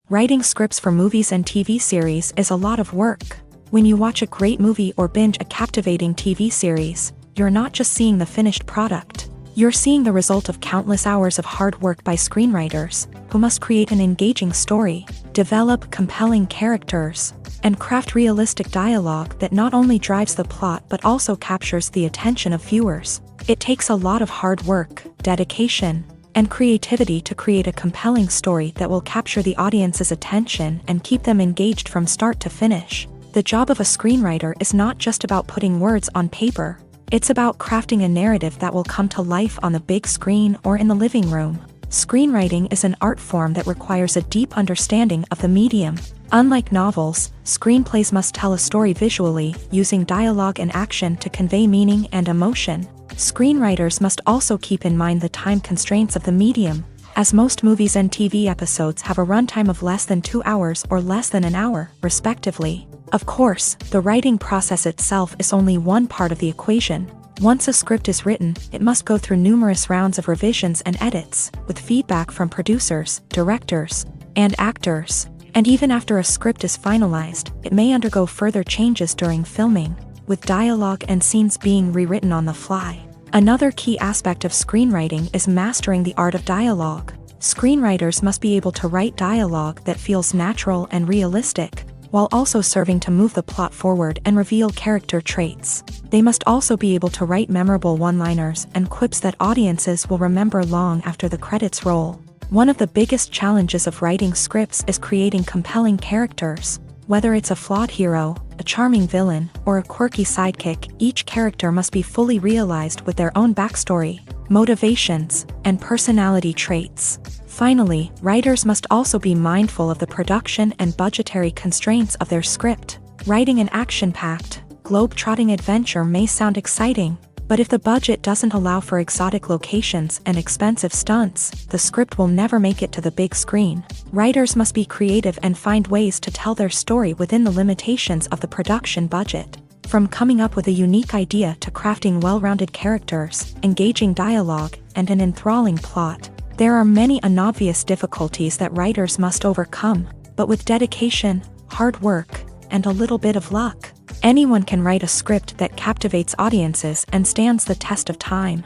Writing scripts for movies and TV series is a lot of work. When you watch a great movie or binge a captivating TV series, you're not just seeing the finished product. You're seeing the result of countless hours of hard work by screenwriters, who must create an engaging story, develop compelling characters, and craft realistic dialogue that not only drives the plot but also captures the attention of viewers. It takes a lot of hard work, dedication, and creativity to create a compelling story that will capture the audience's attention and keep them engaged from start to finish. The job of a screenwriter is not just about putting words on paper. It's about crafting a narrative that will come to life on the big screen or in the living room. Screenwriting is an art form that requires a deep understanding of the medium. Unlike novels, screenplays must tell a story visually, using dialogue and action to convey meaning and emotion. Screenwriters must also keep in mind the time constraints of the medium, as most movies and TV episodes have a runtime of less than 2 hours or less than an hour, respectively. Of course, the writing process itself is only one part of the equation. Once a script is written, it must go through numerous rounds of revisions and edits, with feedback from producers, directors, and actors. And even after a script is finalized, it may undergo further changes during filming, with dialogue and scenes being rewritten on the fly. Another key aspect of screenwriting is mastering the art of dialogue. Screenwriters must be able to write dialogue that feels natural and realistic, while also serving to move the plot forward and reveal character traits. They must also be able to write memorable one-liners and quips that audiences will remember long after the credits roll. One of the biggest challenges of writing scripts is creating compelling characters. Whether it's a flawed hero, a charming villain, or a quirky sidekick, each character must be fully realized with their own backstory, motivations, and personality traits. Finally, writers must also be mindful of the production and budgetary constraints of their script. Writing an action-packed, globe-trotting adventure may sound exciting, but if the budget doesn't allow for exotic locations and expensive stunts, the script will never make it to the big screen. Writers must be creative and find ways to tell their story within the limitations of the production budget. From coming up with a unique idea to crafting well-rounded characters, engaging dialogue, and an enthralling plot, there are many unobvious difficulties that writers must overcome, but with dedication, hard work, and a little bit of luck, anyone can write a script that captivates audiences and stands the test of time.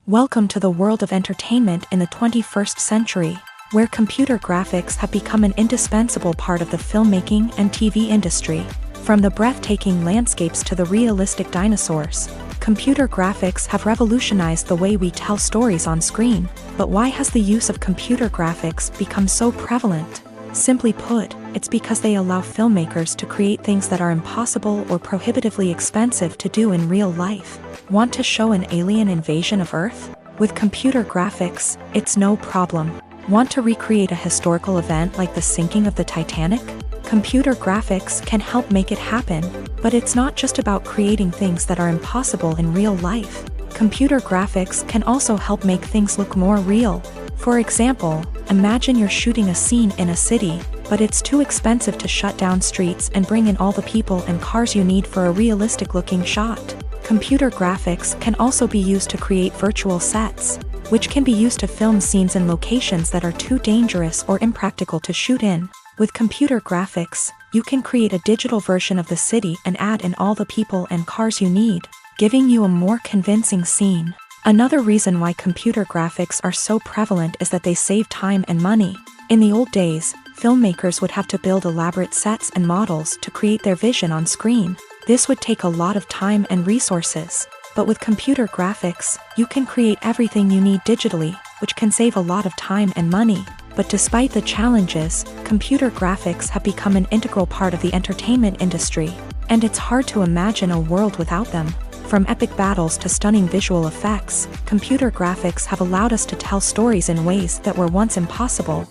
Welcome to the world of entertainment in the 21st century, where computer graphics have become an indispensable part of the filmmaking and TV industry. From the breathtaking landscapes to the realistic dinosaurs, computer graphics have revolutionized the way we tell stories on screen. But why has the use of computer graphics become so prevalent? Simply put, it's because they allow filmmakers to create things that are impossible or prohibitively expensive to do in real life. Want to show an alien invasion of Earth? With computer graphics, it's no problem. Want to recreate a historical event like the sinking of the Titanic? Computer graphics can help make it happen, but it's not just about creating things that are impossible in real life. Computer graphics can also help make things look more real. For example, imagine you're shooting a scene in a city, but it's too expensive to shut down streets and bring in all the people and cars you need for a realistic-looking shot. Computer graphics can also be used to create virtual sets. which can be used to film scenes in locations that are too dangerous or impractical to shoot in. With computer graphics, you can create a digital version of the city and add in all the people and cars you need, giving you a more convincing scene. Another reason why computer graphics are so prevalent is that they save time and money. In the old days, filmmakers would have to build elaborate sets and models to create their vision on screen. This would take a lot of time and resources. But with computer graphics, you can create everything you need digitally, which can save a lot of time and money. But despite the challenges, computer graphics have become an integral part of the entertainment industry, and it's hard to imagine a world without them. From epic battles to stunning visual effects, computer graphics have allowed us to tell stories in ways that were once impossible.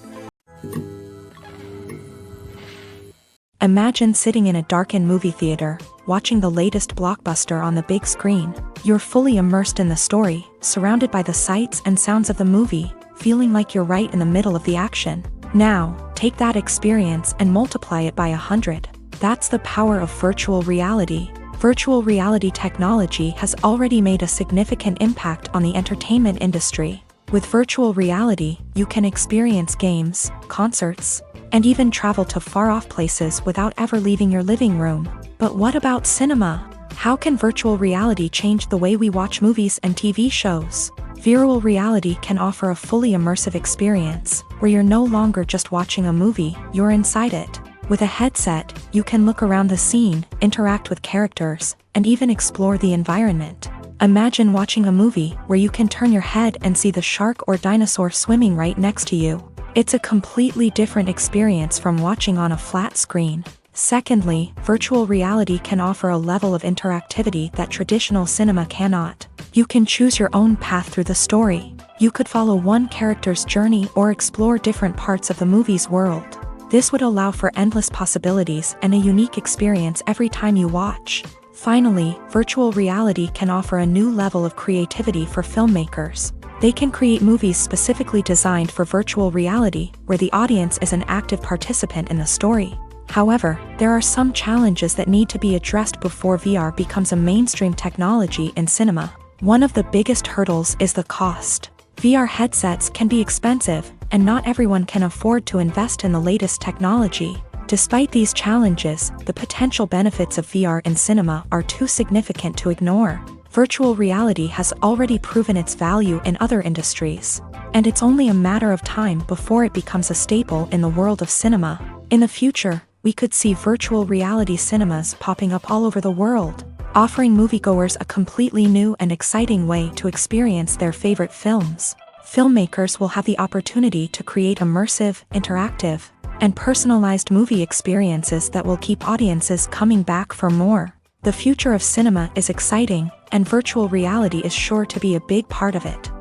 Imagine sitting in a darkened movie theater, watching the latest blockbuster on the big screen. You're fully immersed in the story, surrounded by the sights and sounds of the movie, feeling like you're right in the middle of the action. Now, take that experience and multiply it by 100. That's the power of virtual reality. Virtual reality technology has already made a significant impact on the entertainment industry. With virtual reality, you can experience games, concerts, and even travel to far-off places without ever leaving your living room. But what about cinema? How can virtual reality change the way we watch movies and TV shows? Virtual reality can offer a fully immersive experience, where you're no longer just watching a movie, you're inside it. With a headset, you can look around the scene, interact with characters, and even explore the environment. Imagine watching a movie where you can turn your head and see the shark or dinosaur swimming right next to you. It's a completely different experience from watching on a flat screen. Secondly, virtual reality can offer a level of interactivity that traditional cinema cannot. You can choose your own path through the story. You could follow one character's journey or explore different parts of the movie's world. This would allow for endless possibilities and a unique experience every time you watch. Finally, virtual reality can offer a new level of creativity for filmmakers. They can create movies specifically designed for virtual reality, where the audience is an active participant in the story. However, there are some challenges that need to be addressed before VR becomes a mainstream technology in cinema. One of the biggest hurdles is the cost. VR headsets can be expensive, and not everyone can afford to invest in the latest technology. Despite these challenges, the potential benefits of VR in cinema are too significant to ignore. Virtual reality has already proven its value in other industries, and it's only a matter of time before it becomes a staple in the world of cinema. In the future, we could see virtual reality cinemas popping up all over the world, offering moviegoers a completely new and exciting way to experience their favorite films. Filmmakers will have the opportunity to create immersive, interactive, and personalized movie experiences that will keep audiences coming back for more. The future of cinema is exciting, and virtual reality is sure to be a big part of it.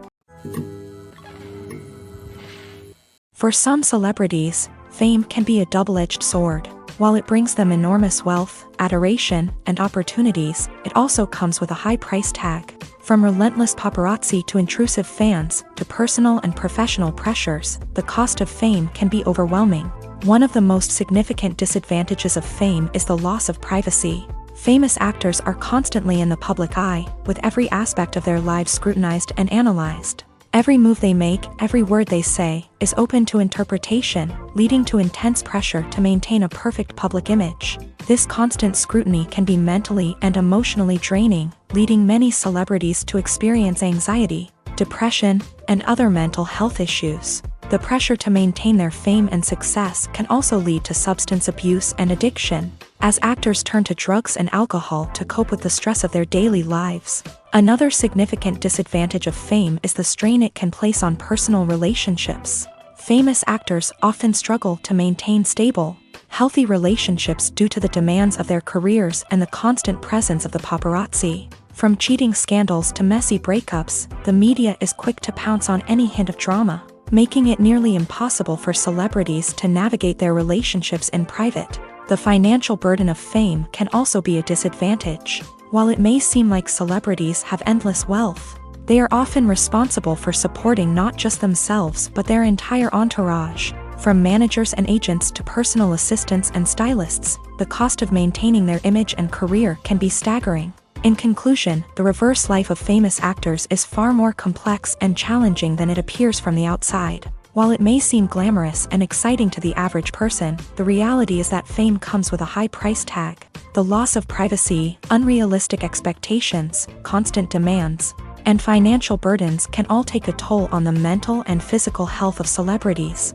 For some celebrities, fame can be a double-edged sword. While it brings them enormous wealth, adoration, and opportunities, it also comes with a high price tag. From relentless paparazzi to intrusive fans, to personal and professional pressures, the cost of fame can be overwhelming. One of the most significant disadvantages of fame is the loss of privacy. Famous actors are constantly in the public eye, with every aspect of their lives scrutinized and analyzed. Every move they make, every word they say, is open to interpretation, leading to intense pressure to maintain a perfect public image. This constant scrutiny can be mentally and emotionally draining, leading many celebrities to experience anxiety, depression, and other mental health issues. The pressure to maintain their fame and success can also lead to substance abuse and addiction, as actors turn to drugs and alcohol to cope with the stress of their daily lives. Another significant disadvantage of fame is the strain it can place on personal relationships. Famous actors often struggle to maintain stable, healthy relationships due to the demands of their careers and the constant presence of the paparazzi. From cheating scandals to messy breakups, the media is quick to pounce on any hint of drama, making it nearly impossible for celebrities to navigate their relationships in private. The financial burden of fame can also be a disadvantage. While it may seem like celebrities have endless wealth, they are often responsible for supporting not just themselves but their entire entourage. From managers and agents to personal assistants and stylists, the cost of maintaining their image and career can be staggering. In conclusion, the reverse life of famous actors is far more complex and challenging than it appears from the outside. While it may seem glamorous and exciting to the average person, the reality is that fame comes with a high price tag. The loss of privacy, unrealistic expectations, constant demands, and financial burdens can all take a toll on the mental and physical health of celebrities.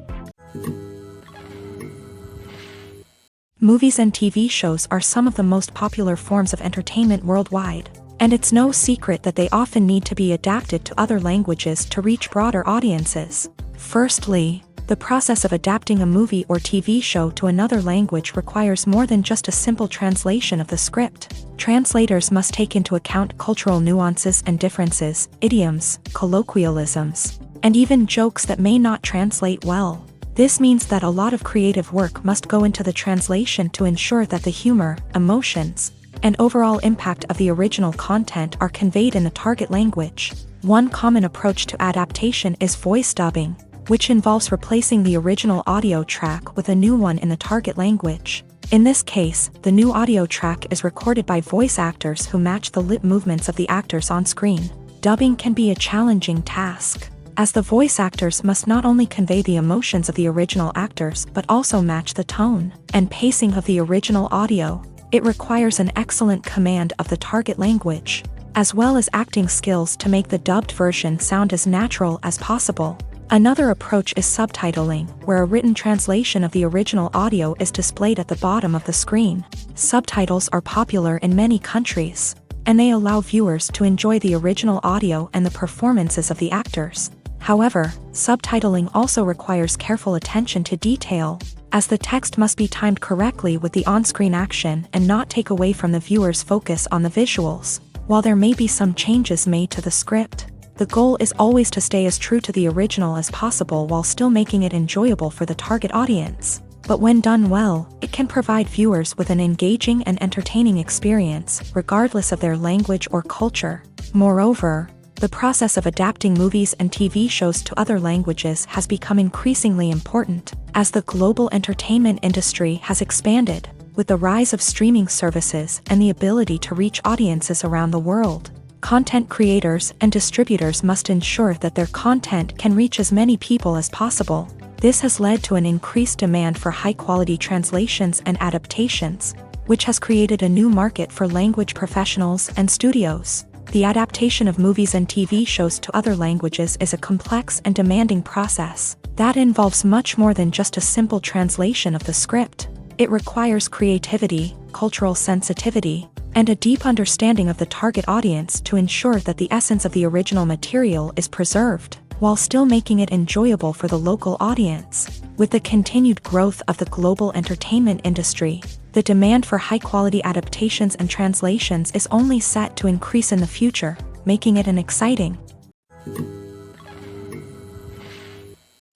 Movies and TV shows are some of the most popular forms of entertainment worldwide, and it's no secret that they often need to be adapted to other languages to reach broader audiences. Firstly, the process of adapting a movie or TV show to another language requires more than just a simple translation of the script. Translators must take into account cultural nuances and differences, idioms, colloquialisms, and even jokes that may not translate well. This means that a lot of creative work must go into the translation to ensure that the humor, emotions, and overall impact of the original content are conveyed in the target language. One common approach to adaptation is voice dubbing, which involves replacing the original audio track with a new one in the target language. In this case, the new audio track is recorded by voice actors who match the lip movements of the actors on screen. Dubbing can be a challenging task, as the voice actors must not only convey the emotions of the original actors but also match the tone and pacing of the original audio. It requires an excellent command of the target language, as well as acting skills to make the dubbed version sound as natural as possible. Another approach is subtitling, where a written translation of the original audio is displayed at the bottom of the screen. Subtitles are popular in many countries, and they allow viewers to enjoy the original audio and the performances of the actors. However, subtitling also requires careful attention to detail, as the text must be timed correctly with the on-screen action and not take away from the viewer's focus on the visuals. While there may be some changes made to the script, the goal is always to stay as true to the original as possible while still making it enjoyable for the target audience. But when done well, it can provide viewers with an engaging and entertaining experience, regardless of their language or culture. Moreover, the process of adapting movies and TV shows to other languages has become increasingly important, as the global entertainment industry has expanded, with the rise of streaming services and the ability to reach audiences around the world. Content creators and distributors must ensure that their content can reach as many people as possible. This has led to an increased demand for high-quality translations and adaptations, which has created a new market for language professionals and studios. The adaptation of movies and TV shows to other languages is a complex and demanding process that involves much more than just a simple translation of the script. It requires creativity, cultural sensitivity, and a deep understanding of the target audience to ensure that the essence of the original material is preserved, while still making it enjoyable for the local audience. With the continued growth of the global entertainment industry, the demand for high-quality adaptations and translations is only set to increase in the future, making it an exciting.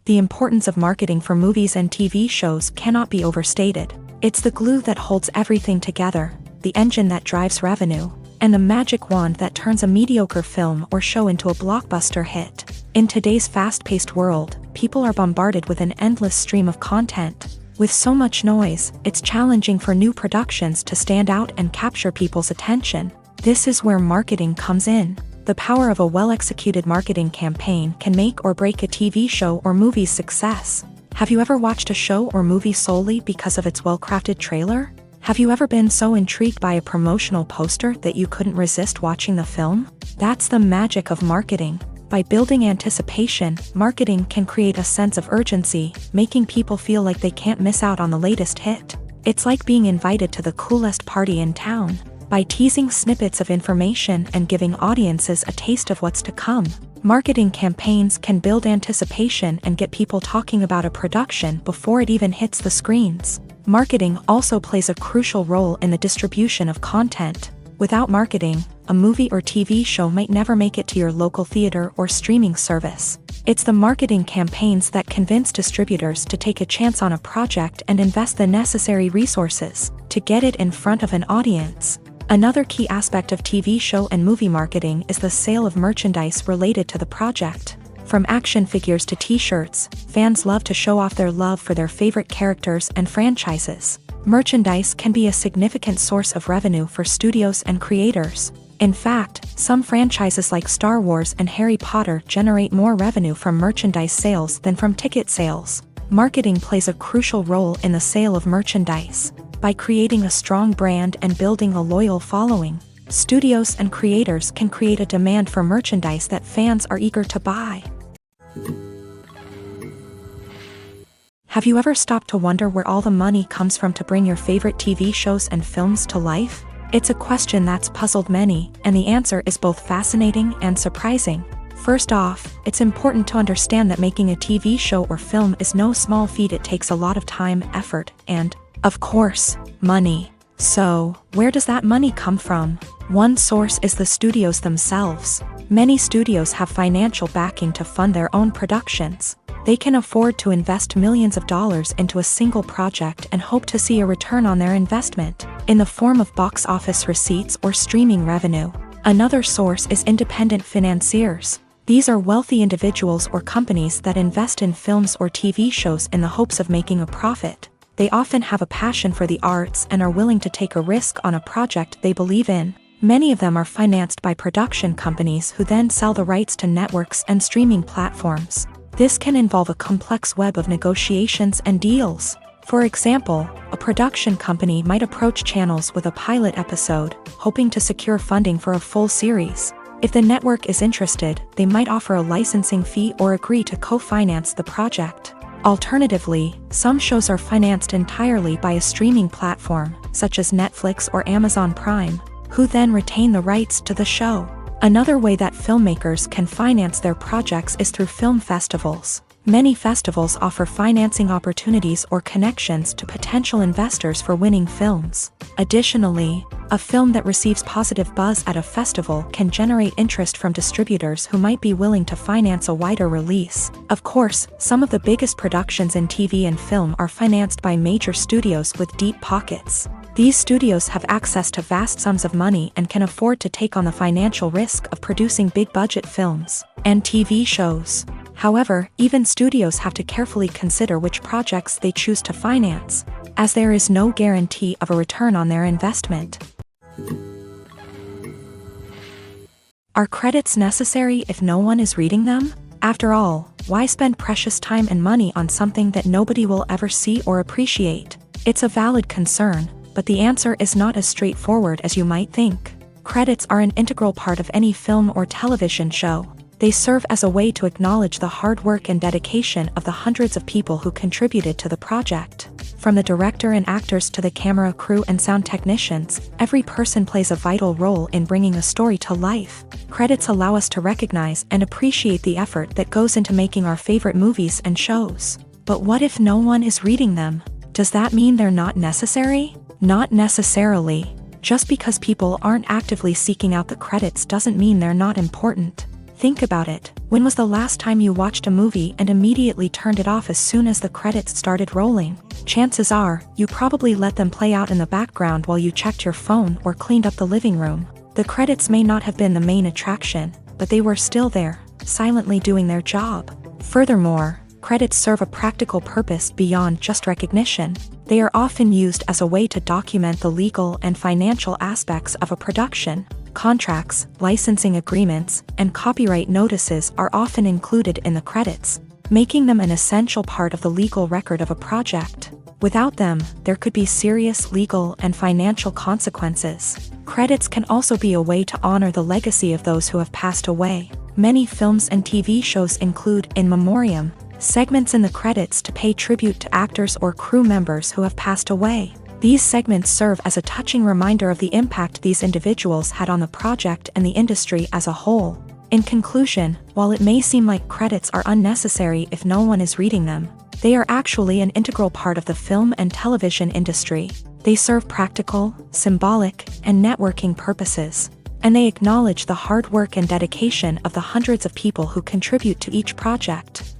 The importance of marketing for movies and TV shows cannot be overstated. It's the glue that holds everything together, the engine that drives revenue, and the magic wand that turns a mediocre film or show into a blockbuster hit. In today's fast-paced world, people are bombarded with an endless stream of content. With so much noise, it's challenging for new productions to stand out and capture people's attention. This is where marketing comes in. The power of a well-executed marketing campaign can make or break a TV show or movie's success. Have you ever watched a show or movie solely because of its well-crafted trailer? Have you ever been so intrigued by a promotional poster that you couldn't resist watching the film? That's the magic of marketing. By building anticipation, marketing can create a sense of urgency, making people feel like they can't miss out on the latest hit. It's like being invited to the coolest party in town. By teasing snippets of information and giving audiences a taste of what's to come, marketing campaigns can build anticipation and get people talking about a production before it even hits the screens. Marketing also plays a crucial role in the distribution of content. Without marketing, a movie or TV show might never make it to your local theater or streaming service. It's the marketing campaigns that convince distributors to take a chance on a project and invest the necessary resources to get it in front of an audience. Another key aspect of TV show and movie marketing is the sale of merchandise related to the project. From action figures to t-shirts, fans love to show off their love for their favorite characters and franchises. Merchandise can be a significant source of revenue for studios and creators. In fact, some franchises like Star Wars and Harry Potter generate more revenue from merchandise sales than from ticket sales. Marketing plays a crucial role in the sale of merchandise. By creating a strong brand and building a loyal following, studios and creators can create a demand for merchandise that fans are eager to buy. Have you ever stopped to wonder where all the money comes from to bring your favorite TV shows and films to life? It's a question that's puzzled many, and the answer is both fascinating and surprising. First off, it's important to understand that making a TV show or film is no small feat. It takes a lot of time, effort, and, of course, money. So, where does that money come from? One source is the studios themselves. Many studios have financial backing to fund their own productions. They can afford to invest millions of dollars into a single project and hope to see a return on their investment, in the form of box office receipts or streaming revenue. Another source is independent financiers. These are wealthy individuals or companies that invest in films or TV shows in the hopes of making a profit. They often have a passion for the arts and are willing to take a risk on a project they believe in. Many of them are financed by production companies who then sell the rights to networks and streaming platforms. This can involve a complex web of negotiations and deals. For example, a production company might approach channels with a pilot episode, hoping to secure funding for a full series. If the network is interested, they might offer a licensing fee or agree to co-finance the project. Alternatively, some shows are financed entirely by a streaming platform, such as Netflix or Amazon Prime, who then retain the rights to the show. Another way that filmmakers can finance their projects is through film festivals. Many festivals offer financing opportunities or connections to potential investors for winning films. Additionally, a film that receives positive buzz at a festival can generate interest from distributors who might be willing to finance a wider release. Of course, some of the biggest productions in TV and film are financed by major studios with deep pockets. These studios have access to vast sums of money and can afford to take on the financial risk of producing big-budget films and TV shows. However, even studios have to carefully consider which projects they choose to finance, as there is no guarantee of a return on their investment. Are credits necessary if no one is reading them? After all, why spend precious time and money on something that nobody will ever see or appreciate? It's a valid concern, but the answer is not as straightforward as you might think. Credits are an integral part of any film or television show. They serve as a way to acknowledge the hard work and dedication of the hundreds of people who contributed to the project. From the director and actors to the camera crew and sound technicians, every person plays a vital role in bringing a story to life. Credits allow us to recognize and appreciate the effort that goes into making our favorite movies and shows. But what if no one is reading them? Does that mean they're not necessary? Not necessarily. Just because people aren't actively seeking out the credits doesn't mean they're not important. Think about it. When was the last time you watched a movie and immediately turned it off as soon as the credits started rolling? Chances are, you probably let them play out in the background while you checked your phone or cleaned up the living room. The credits may not have been the main attraction, but they were still there, silently doing their job. Furthermore, credits serve a practical purpose beyond just recognition. They are often used as a way to document the legal and financial aspects of a production. Contracts, licensing agreements, and copyright notices are often included in the credits, making them an essential part of the legal record of a project. Without them, there could be serious legal and financial consequences. Credits can also be a way to honor the legacy of those who have passed away. Many films and TV shows include in memoriam segments in the credits to pay tribute to actors or crew members who have passed away. These segments serve as a touching reminder of the impact these individuals had on the project and the industry as a whole. In conclusion, while it may seem like credits are unnecessary if no one is reading them, they are actually an integral part of the film and television industry. They serve practical, symbolic, and networking purposes, and they acknowledge the hard work and dedication of the hundreds of people who contribute to each project.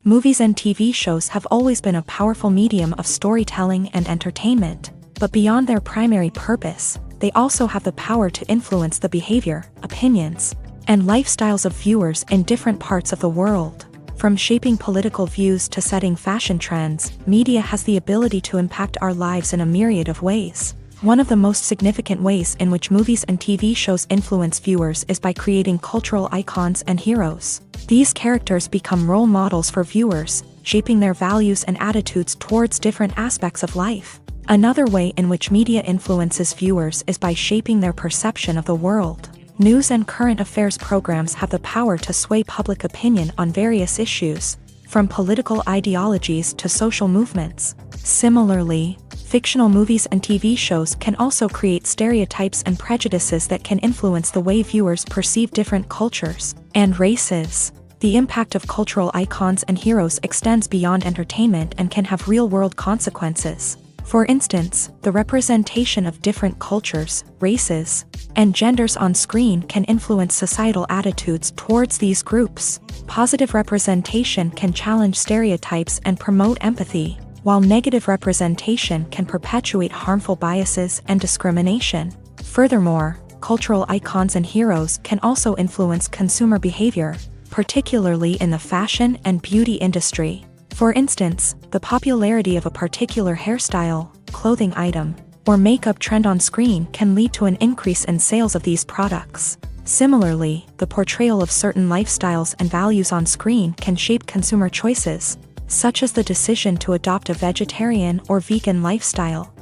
Movies and TV shows have always been a powerful medium of storytelling and entertainment, but beyond their primary purpose, they also have the power to influence the behavior, opinions, and lifestyles of viewers in different parts of the world. From shaping political views to setting fashion trends, media has the ability to impact our lives in a myriad of ways. One of the most significant ways in which movies and TV shows influence viewers is by creating cultural icons and heroes. These characters become role models for viewers, shaping their values and attitudes towards different aspects of life. Another way in which media influences viewers is by shaping their perception of the world. News and current affairs programs have the power to sway public opinion on various issues, from political ideologies to social movements. Similarly, fictional movies and TV shows can also create stereotypes and prejudices that can influence the way viewers perceive different cultures and races. The impact of cultural icons and heroes extends beyond entertainment and can have real-world consequences. For instance, the representation of different cultures, races, and genders on screen can influence societal attitudes towards these groups. Positive representation can challenge stereotypes and promote empathy, while negative representation can perpetuate harmful biases and discrimination. Furthermore, cultural icons and heroes can also influence consumer behavior, particularly in the fashion and beauty industry. For instance, the popularity of a particular hairstyle, clothing item, or makeup trend on screen can lead to an increase in sales of these products. Similarly, the portrayal of certain lifestyles and values on screen can shape consumer choices, such as the decision to adopt a vegetarian or vegan lifestyle.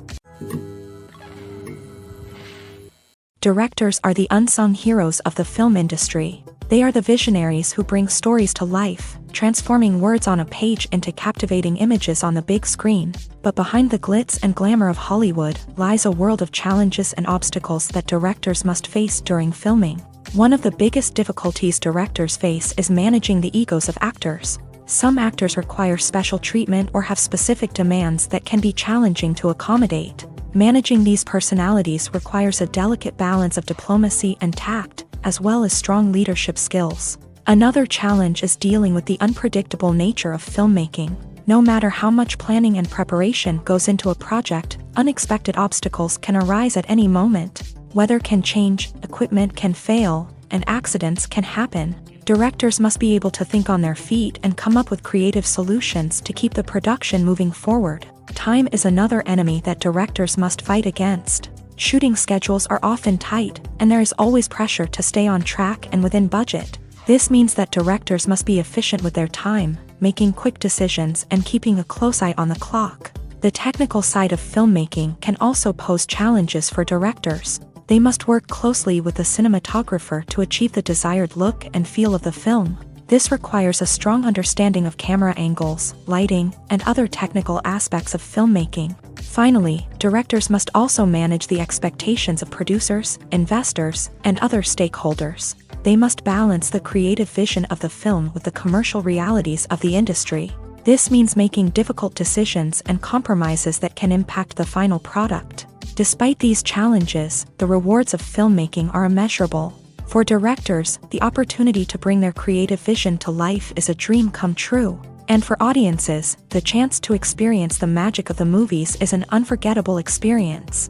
Directors are the unsung heroes of the film industry. They are the visionaries who bring stories to life, transforming words on a page into captivating images on the big screen. But behind the glitz and glamour of Hollywood lies a world of challenges and obstacles that directors must face during filming. One of the biggest difficulties directors face is managing the egos of actors. Some actors require special treatment or have specific demands that can be challenging to accommodate. Managing these personalities requires a delicate balance of diplomacy and tact, as well as strong leadership skills. Another challenge is dealing with the unpredictable nature of filmmaking. No matter how much planning and preparation goes into a project, unexpected obstacles can arise at any moment. Weather can change, equipment can fail, and accidents can happen. Directors must be able to think on their feet and come up with creative solutions to keep the production moving forward. Time is another enemy that directors must fight against. Shooting schedules are often tight, and there is always pressure to stay on track and within budget. This means that directors must be efficient with their time, making quick decisions and keeping a close eye on the clock. The technical side of filmmaking can also pose challenges for directors. They must work closely with the cinematographer to achieve the desired look and feel of the film. This requires a strong understanding of camera angles, lighting, and other technical aspects of filmmaking. Finally, directors must also manage the expectations of producers, investors, and other stakeholders. They must balance the creative vision of the film with the commercial realities of the industry. This means making difficult decisions and compromises that can impact the final product. Despite these challenges, the rewards of filmmaking are immeasurable. For directors, the opportunity to bring their creative vision to life is a dream come true. And for audiences, the chance to experience the magic of the movies is an unforgettable experience.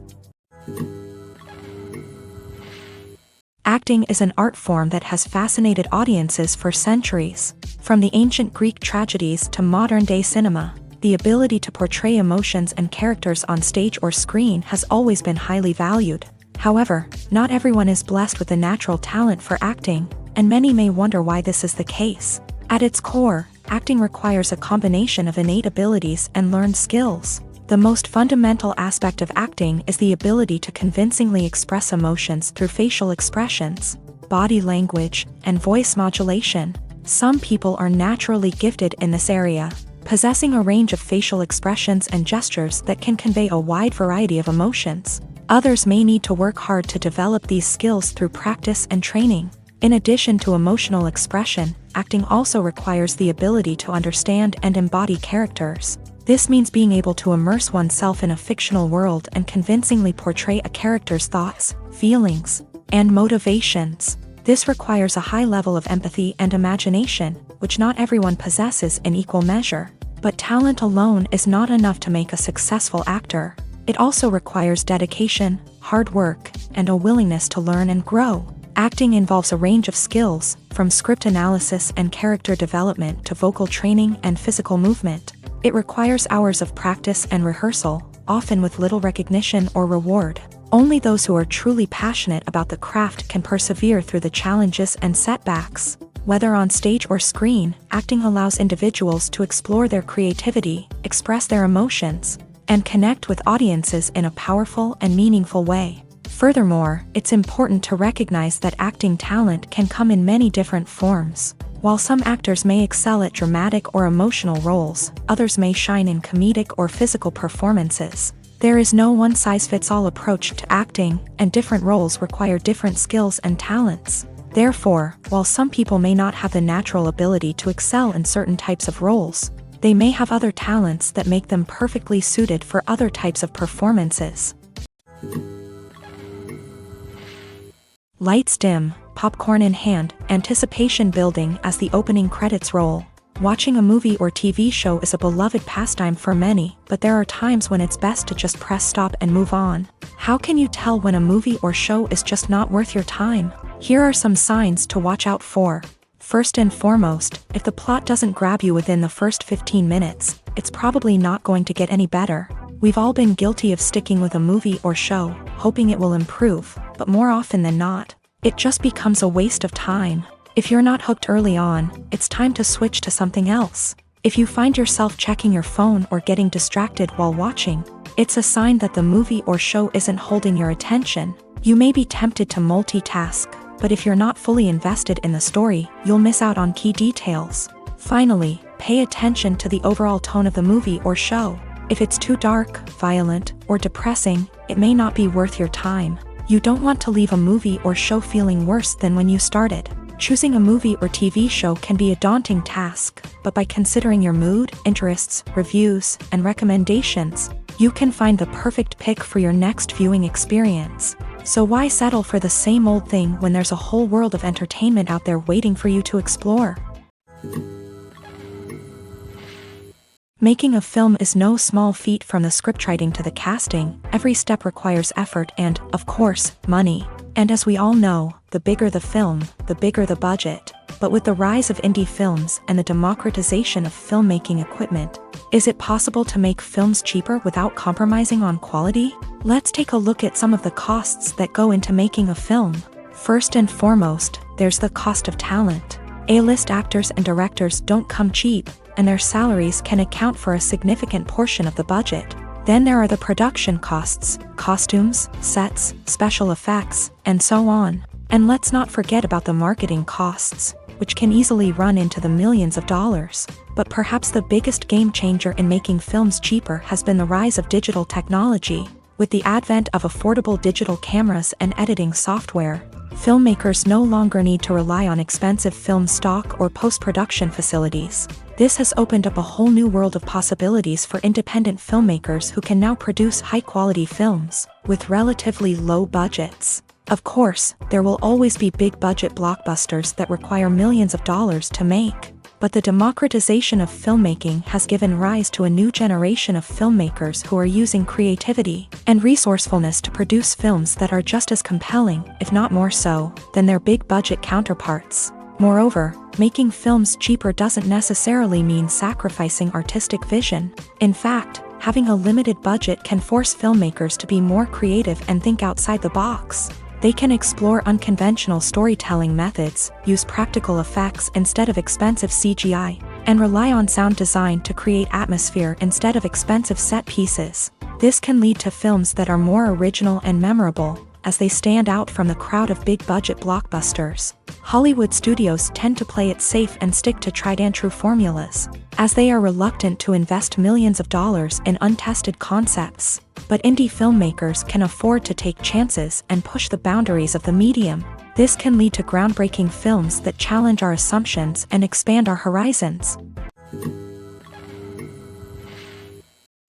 Acting is an art form that has fascinated audiences for centuries. From the ancient Greek tragedies to modern-day cinema, the ability to portray emotions and characters on stage or screen has always been highly valued. However, not everyone is blessed with a natural talent for acting, and many may wonder why this is the case. At its core, acting requires a combination of innate abilities and learned skills. The most fundamental aspect of acting is the ability to convincingly express emotions through facial expressions, body language, and voice modulation. Some people are naturally gifted in this area, possessing a range of facial expressions and gestures that can convey a wide variety of emotions. Others may need to work hard to develop these skills through practice and training. In addition to emotional expression, acting also requires the ability to understand and embody characters. This means being able to immerse oneself in a fictional world and convincingly portray a character's thoughts, feelings, and motivations. This requires a high level of empathy and imagination, which not everyone possesses in equal measure. But talent alone is not enough to make a successful actor. It also requires dedication, hard work, and a willingness to learn and grow. Acting involves a range of skills, from script analysis and character development to vocal training and physical movement. It requires hours of practice and rehearsal, often with little recognition or reward. Only those who are truly passionate about the craft can persevere through the challenges and setbacks. Whether on stage or screen, acting allows individuals to explore their creativity, express their emotions, and connect with audiences in a powerful and meaningful way. Furthermore, it's important to recognize that acting talent can come in many different forms. While some actors may excel at dramatic or emotional roles, others may shine in comedic or physical performances. There is no one-size-fits-all approach to acting, and different roles require different skills and talents. Therefore, while some people may not have the natural ability to excel in certain types of roles, they may have other talents that make them perfectly suited for other types of performances. Lights dim, popcorn in hand, anticipation building as the opening credits roll. Watching a movie or TV show is a beloved pastime for many, but there are times when it's best to just press stop and move on. How can you tell when a movie or show is just not worth your time? Here are some signs to watch out for. First and foremost, if the plot doesn't grab you within the first 15 minutes, it's probably not going to get any better. We've all been guilty of sticking with a movie or show, hoping it will improve, but more often than not, it just becomes a waste of time. If you're not hooked early on, it's time to switch to something else. If you find yourself checking your phone or getting distracted while watching, it's a sign that the movie or show isn't holding your attention. You may be tempted to multitask, but if you're not fully invested in the story, you'll miss out on key details. Finally, pay attention to the overall tone of the movie or show. If it's too dark, violent, or depressing, it may not be worth your time. You don't want to leave a movie or show feeling worse than when you started. Choosing a movie or TV show can be a daunting task, but by considering your mood, interests, reviews, and recommendations, you can find the perfect pick for your next viewing experience. So why settle for the same old thing when there's a whole world of entertainment out there waiting for you to explore? Making a film is no small feat. From the scriptwriting to the casting, every step requires effort and, of course, money. And as we all know, the bigger the film, the bigger the budget. But with the rise of indie films and the democratization of filmmaking equipment, is it possible to make films cheaper without compromising on quality? Let's take a look at some of the costs that go into making a film. First and foremost, there's the cost of talent. A-list actors and directors don't come cheap, and their salaries can account for a significant portion of the budget. Then there are the production costs, costumes, sets, special effects, and so on. And let's not forget about the marketing costs, which can easily run into the millions of dollars. But perhaps the biggest game changer in making films cheaper has been the rise of digital technology. With the advent of affordable digital cameras and editing software, filmmakers no longer need to rely on expensive film stock or post-production facilities. This has opened up a whole new world of possibilities for independent filmmakers who can now produce high-quality films with relatively low budgets. Of course, there will always be big-budget blockbusters that require millions of dollars to make. But the democratization of filmmaking has given rise to a new generation of filmmakers who are using creativity and resourcefulness to produce films that are just as compelling, if not more so, than their big-budget counterparts. Moreover, making films cheaper doesn't necessarily mean sacrificing artistic vision. In fact, having a limited budget can force filmmakers to be more creative and think outside the box. They can explore unconventional storytelling methods, use practical effects instead of expensive CGI, and rely on sound design to create atmosphere instead of expensive set pieces. This can lead to films that are more original and memorable, as they stand out from the crowd of big-budget blockbusters. Hollywood studios tend to play it safe and stick to tried-and-true formulas, as they are reluctant to invest millions of dollars in untested concepts. But indie filmmakers can afford to take chances and push the boundaries of the medium. This can lead to groundbreaking films that challenge our assumptions and expand our horizons.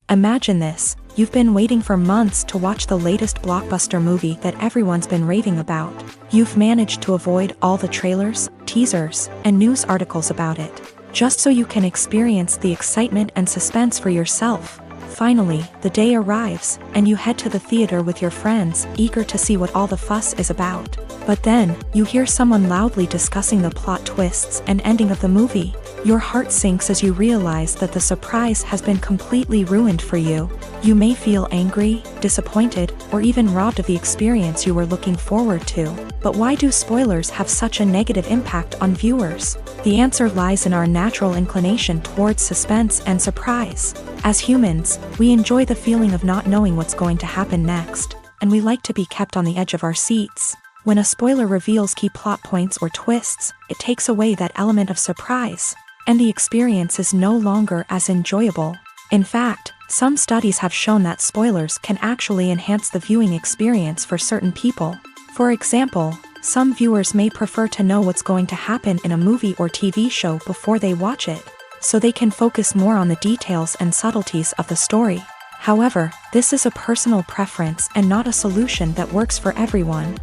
Imagine this. You've been waiting for months to watch the latest blockbuster movie that everyone's been raving about. You've managed to avoid all the trailers, teasers, and news articles about it, just so you can experience the excitement and suspense for yourself. Finally, the day arrives, and you head to the theater with your friends, eager to see what all the fuss is about. But then, you hear someone loudly discussing the plot twists and ending of the movie. Your heart sinks as you realize that the surprise has been completely ruined for you. You may feel angry, disappointed, or even robbed of the experience you were looking forward to. But why do spoilers have such a negative impact on viewers? The answer lies in our natural inclination towards suspense and surprise. As humans, we enjoy the feeling of not knowing what's going to happen next, and we like to be kept on the edge of our seats. When a spoiler reveals key plot points or twists, it takes away that element of surprise, and the experience is no longer as enjoyable. In fact, some studies have shown that spoilers can actually enhance the viewing experience for certain people. For example, some viewers may prefer to know what's going to happen in a movie or TV show before they watch it, so they can focus more on the details and subtleties of the story. However, this is a personal preference and not a solution that works for everyone.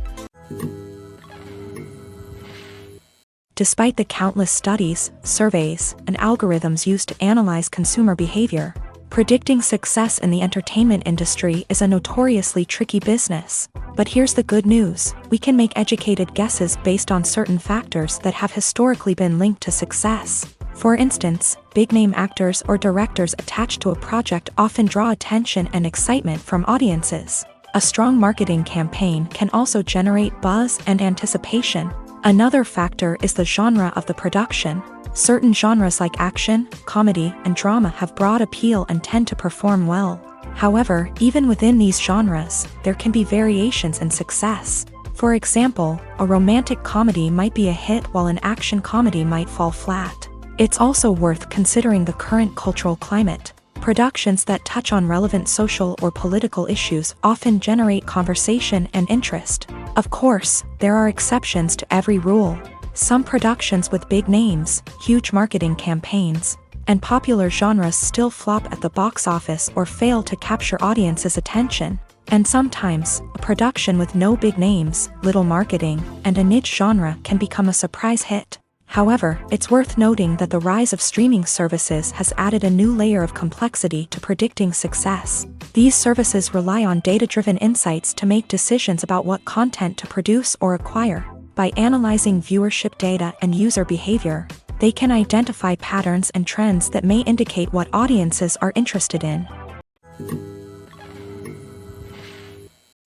Despite the countless studies, surveys, and algorithms used to analyze consumer behavior, predicting success in the entertainment industry is a notoriously tricky business. But here's the good news: we can make educated guesses based on certain factors that have historically been linked to success. For instance, big-name actors or directors attached to a project often draw attention and excitement from audiences. A strong marketing campaign can also generate buzz and anticipation. Another factor is the genre of the production. Certain genres like action, comedy, and drama have broad appeal and tend to perform well. However, even within these genres, there can be variations in success. For example, a romantic comedy might be a hit while an action comedy might fall flat. It's also worth considering the current cultural climate. Productions that touch on relevant social or political issues often generate conversation and interest. Of course, there are exceptions to every rule. Some productions with big names, huge marketing campaigns, and popular genres still flop at the box office or fail to capture audiences' attention. And sometimes, a production with no big names, little marketing, and a niche genre can become a surprise hit. However, it's worth noting that the rise of streaming services has added a new layer of complexity to predicting success. These services rely on data-driven insights to make decisions about what content to produce or acquire. By analyzing viewership data and user behavior, they can identify patterns and trends that may indicate what audiences are interested in.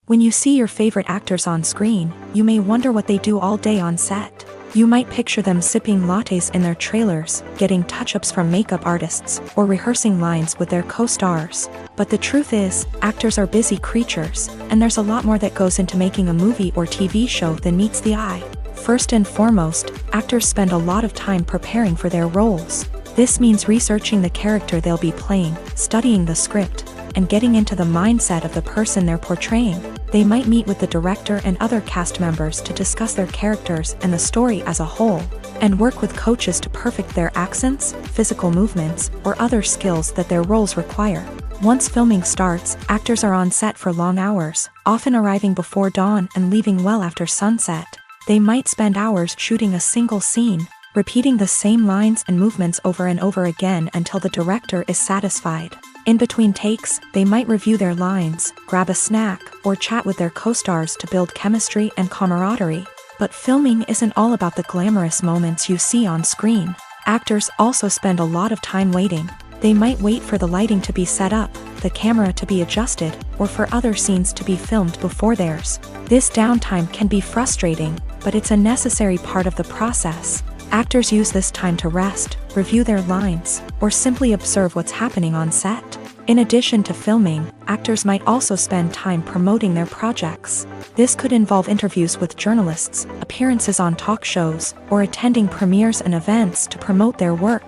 When you see your favorite actors on screen, you may wonder what they do all day on set. You might picture them sipping lattes in their trailers, getting touch-ups from makeup artists, or rehearsing lines with their co-stars. But the truth is, actors are busy creatures, and there's a lot more that goes into making a movie or TV show than meets the eye. First and foremost, actors spend a lot of time preparing for their roles. This means researching the character they'll be playing, studying the script, and getting into the mindset of the person they're portraying. They might meet with the director and other cast members to discuss their characters and the story as a whole, and work with coaches to perfect their accents, physical movements, or other skills that their roles require. Once filming starts, actors are on set for long hours, often arriving before dawn and leaving well after sunset. They might spend hours shooting a single scene, repeating the same lines and movements over and over again until the director is satisfied. In between takes, they might review their lines, grab a snack, or chat with their co-stars to build chemistry and camaraderie. But filming isn't all about the glamorous moments you see on screen. Actors also spend a lot of time waiting. They might wait for the lighting to be set up, the camera to be adjusted, or for other scenes to be filmed before theirs. This downtime can be frustrating, but it's a necessary part of the process. Actors use this time to rest, review their lines, or simply observe what's happening on set. In addition to filming, actors might also spend time promoting their projects. This could involve interviews with journalists, appearances on talk shows, or attending premieres and events to promote their work.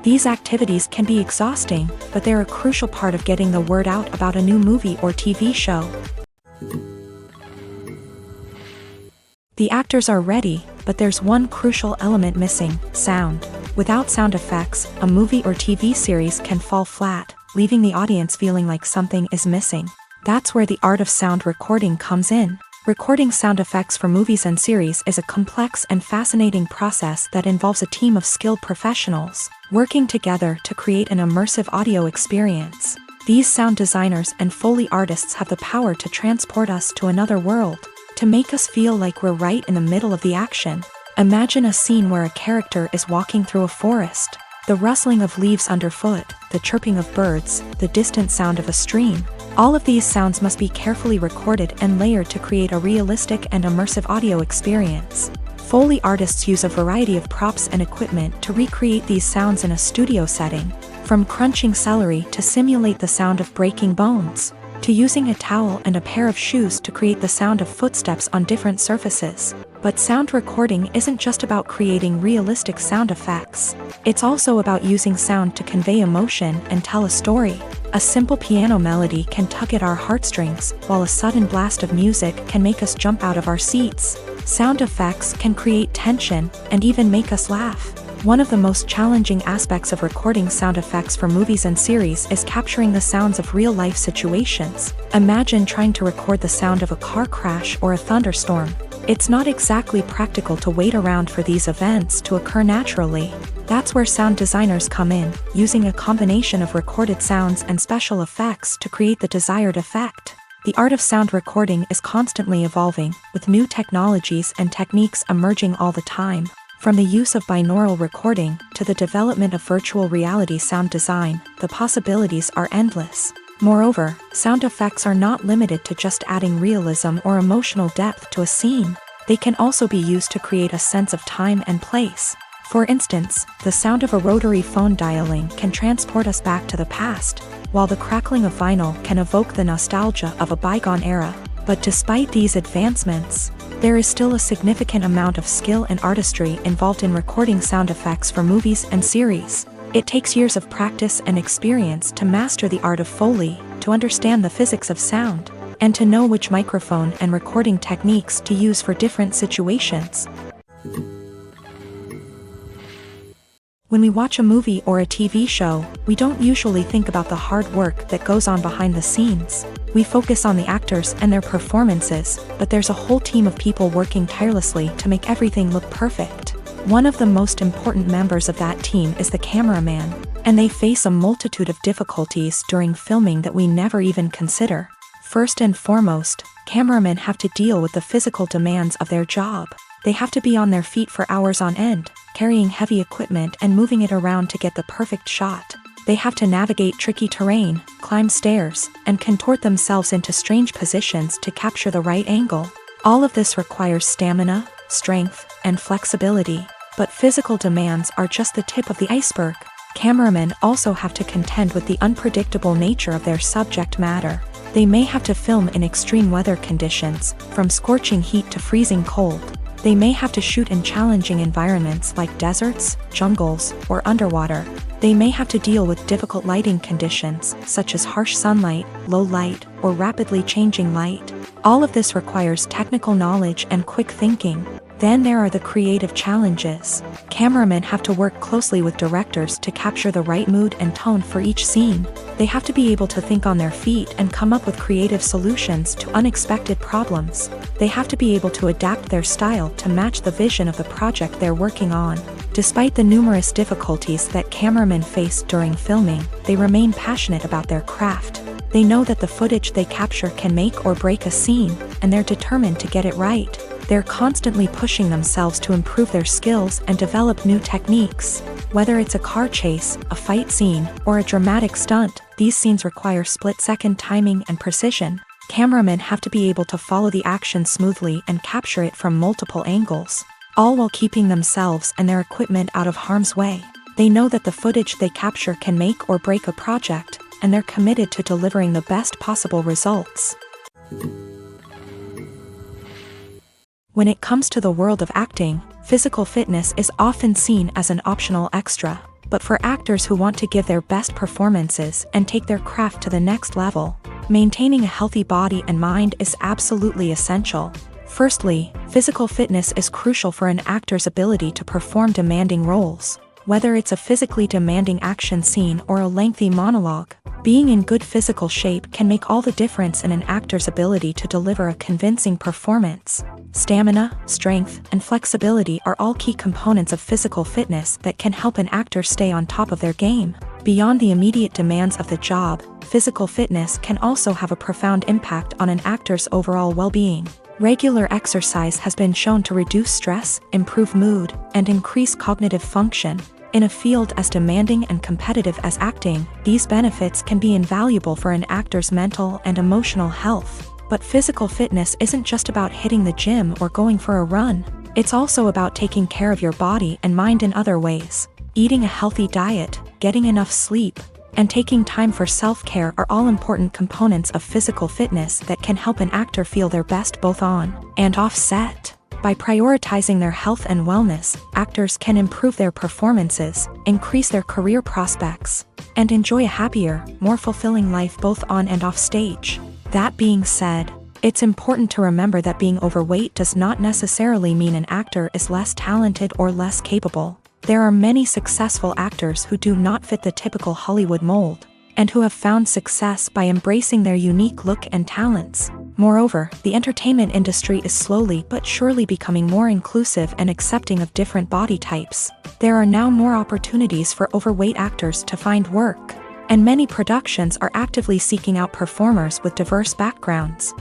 These activities can be exhausting, but they're a crucial part of getting the word out about a new movie or TV show. The actors are ready, but there's one crucial element missing: sound. Without sound effects, a movie or TV series can fall flat, leaving the audience feeling like something is missing. That's where the art of sound recording comes in. Recording sound effects for movies and series is a complex and fascinating process that involves a team of skilled professionals working together to create an immersive audio experience. These sound designers and Foley artists have the power to transport us to another world, to make us feel like we're right in the middle of the action. Imagine a scene where a character is walking through a forest. The rustling of leaves underfoot, the chirping of birds, the distant sound of a stream. All of these sounds must be carefully recorded and layered to create a realistic and immersive audio experience. Foley artists use a variety of props and equipment to recreate these sounds in a studio setting, from crunching celery to simulate the sound of breaking bones, to using a towel and a pair of shoes to create the sound of footsteps on different surfaces. But sound recording isn't just about creating realistic sound effects. It's also about using sound to convey emotion and tell a story. A simple piano melody can tug at our heartstrings, while a sudden blast of music can make us jump out of our seats. Sound effects can create tension and even make us laugh. One of the most challenging aspects of recording sound effects for movies and series is capturing the sounds of real-life situations. Imagine trying to record the sound of a car crash or a thunderstorm. It's not exactly practical to wait around for these events to occur naturally. That's where sound designers come in, using a combination of recorded sounds and special effects to create the desired effect. The art of sound recording is constantly evolving, with new technologies and techniques emerging all the time. From the use of binaural recording to the development of virtual reality sound design, the possibilities are endless. Moreover, sound effects are not limited to just adding realism or emotional depth to a scene. They can also be used to create a sense of time and place. For instance, the sound of a rotary phone dialing can transport us back to the past, while the crackling of vinyl can evoke the nostalgia of a bygone era. But despite these advancements, there is still a significant amount of skill and artistry involved in recording sound effects for movies and series. It takes years of practice and experience to master the art of Foley, to understand the physics of sound, and to know which microphone and recording techniques to use for different situations. When we watch a movie or a TV show, we don't usually think about the hard work that goes on behind the scenes. We focus on the actors and their performances, but there's a whole team of people working tirelessly to make everything look perfect. One of the most important members of that team is the cameraman, and they face a multitude of difficulties during filming that we never even consider. First and foremost, cameramen have to deal with the physical demands of their job. They have to be on their feet for hours on end, carrying heavy equipment and moving it around to get the perfect shot. They have to navigate tricky terrain, climb stairs, and contort themselves into strange positions to capture the right angle. All of this requires stamina, strength, and flexibility. But physical demands are just the tip of the iceberg. Cameramen also have to contend with the unpredictable nature of their subject matter. They may have to film in extreme weather conditions, from scorching heat to freezing cold. They may have to shoot in challenging environments like deserts, jungles, or underwater. They may have to deal with difficult lighting conditions, such as harsh sunlight, low light, or rapidly changing light. All of this requires technical knowledge and quick thinking. Then there are the creative challenges. Cameramen have to work closely with directors to capture the right mood and tone for each scene. They have to be able to think on their feet and come up with creative solutions to unexpected problems. They have to be able to adapt their style to match the vision of the project they're working on. Despite the numerous difficulties that cameramen face during filming, they remain passionate about their craft. They know that the footage they capture can make or break a scene, and they're determined to get it right. They're constantly pushing themselves to improve their skills and develop new techniques. Whether it's a car chase, a fight scene, or a dramatic stunt, these scenes require split-second timing and precision. Cameramen have to be able to follow the action smoothly and capture it from multiple angles, all while keeping themselves and their equipment out of harm's way. They know that the footage they capture can make or break a project, and they're committed to delivering the best possible results. When it comes to the world of acting, physical fitness is often seen as an optional extra. But for actors who want to give their best performances and take their craft to the next level, maintaining a healthy body and mind is absolutely essential. Firstly, physical fitness is crucial for an actor's ability to perform demanding roles. Whether it's a physically demanding action scene or a lengthy monologue, being in good physical shape can make all the difference in an actor's ability to deliver a convincing performance. Stamina, strength, and flexibility are all key components of physical fitness that can help an actor stay on top of their game. Beyond the immediate demands of the job, physical fitness can also have a profound impact on an actor's overall well-being. Regular exercise has been shown to reduce stress, improve mood, and increase cognitive function. In a field as demanding and competitive as acting, these benefits can be invaluable for an actor's mental and emotional health. But physical fitness isn't just about hitting the gym or going for a run. It's also about taking care of your body and mind in other ways. Eating a healthy diet, getting enough sleep, and taking time for self-care are all important components of physical fitness that can help an actor feel their best both on and off set. By prioritizing their health and wellness, actors can improve their performances, increase their career prospects, and enjoy a happier, more fulfilling life both on and off stage. That being said, it's important to remember that being overweight does not necessarily mean an actor is less talented or less capable. There are many successful actors who do not fit the typical Hollywood mold, and who have found success by embracing their unique look and talents. Moreover, the entertainment industry is slowly but surely becoming more inclusive and accepting of different body types. There are now more opportunities for overweight actors to find work, and many productions are actively seeking out performers with diverse backgrounds.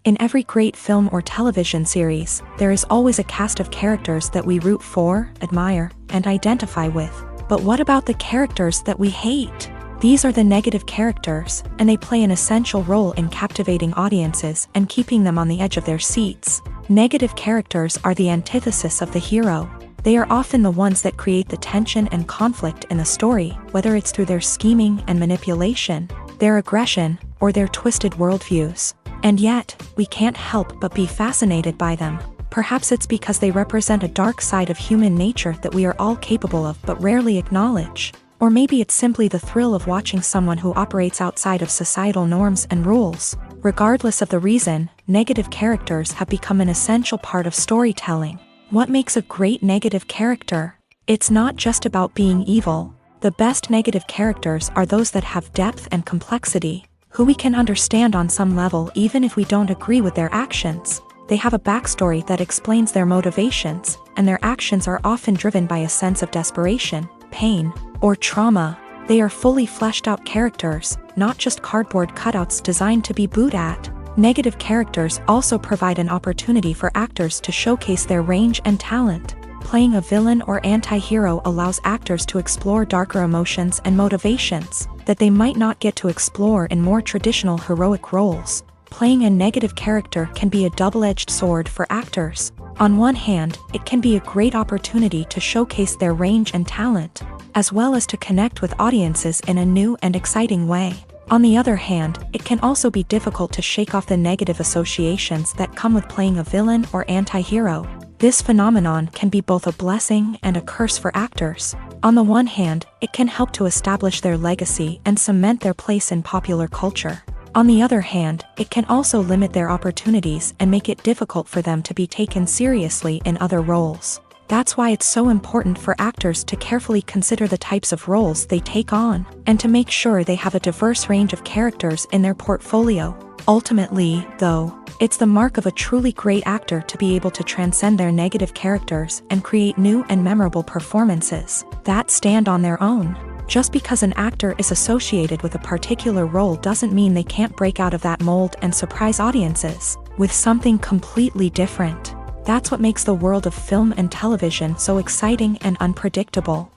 In every great film or television series, there is always a cast of characters that we root for, admire, and identify with. But what about the characters that we hate? These are the negative characters, and they play an essential role in captivating audiences and keeping them on the edge of their seats. Negative characters are the antithesis of the hero. They are often the ones that create the tension and conflict in the story, whether it's through their scheming and manipulation, their aggression, or their twisted worldviews. And yet, we can't help but be fascinated by them. Perhaps it's because they represent a dark side of human nature that we are all capable of but rarely acknowledge. Or maybe it's simply the thrill of watching someone who operates outside of societal norms and rules. Regardless of the reason, negative characters have become an essential part of storytelling. What makes a great negative character? It's not just about being evil. The best negative characters are those that have depth and complexity, who we can understand on some level even if we don't agree with their actions. They have a backstory that explains their motivations, and their actions are often driven by a sense of desperation, pain, or trauma. They are fully fleshed out characters, not just cardboard cutouts designed to be booed at. Negative characters also provide an opportunity for actors to showcase their range and talent. Playing a villain or anti-hero allows actors to explore darker emotions and motivations that they might not get to explore in more traditional heroic roles. Playing a negative character can be a double-edged sword for actors. On one hand, it can be a great opportunity to showcase their range and talent, as well as to connect with audiences in a new and exciting way. On the other hand, it can also be difficult to shake off the negative associations that come with playing a villain or anti-hero. This phenomenon can be both a blessing and a curse for actors. On the one hand, it can help to establish their legacy and cement their place in popular culture. On the other hand, it can also limit their opportunities and make it difficult for them to be taken seriously in other roles. That's why it's so important for actors to carefully consider the types of roles they take on, and to make sure they have a diverse range of characters in their portfolio. Ultimately, though, it's the mark of a truly great actor to be able to transcend their negative characters and create new and memorable performances that stand on their own. Just because an actor is associated with a particular role doesn't mean they can't break out of that mold and surprise audiences with something completely different. That's what makes the world of film and television so exciting and unpredictable.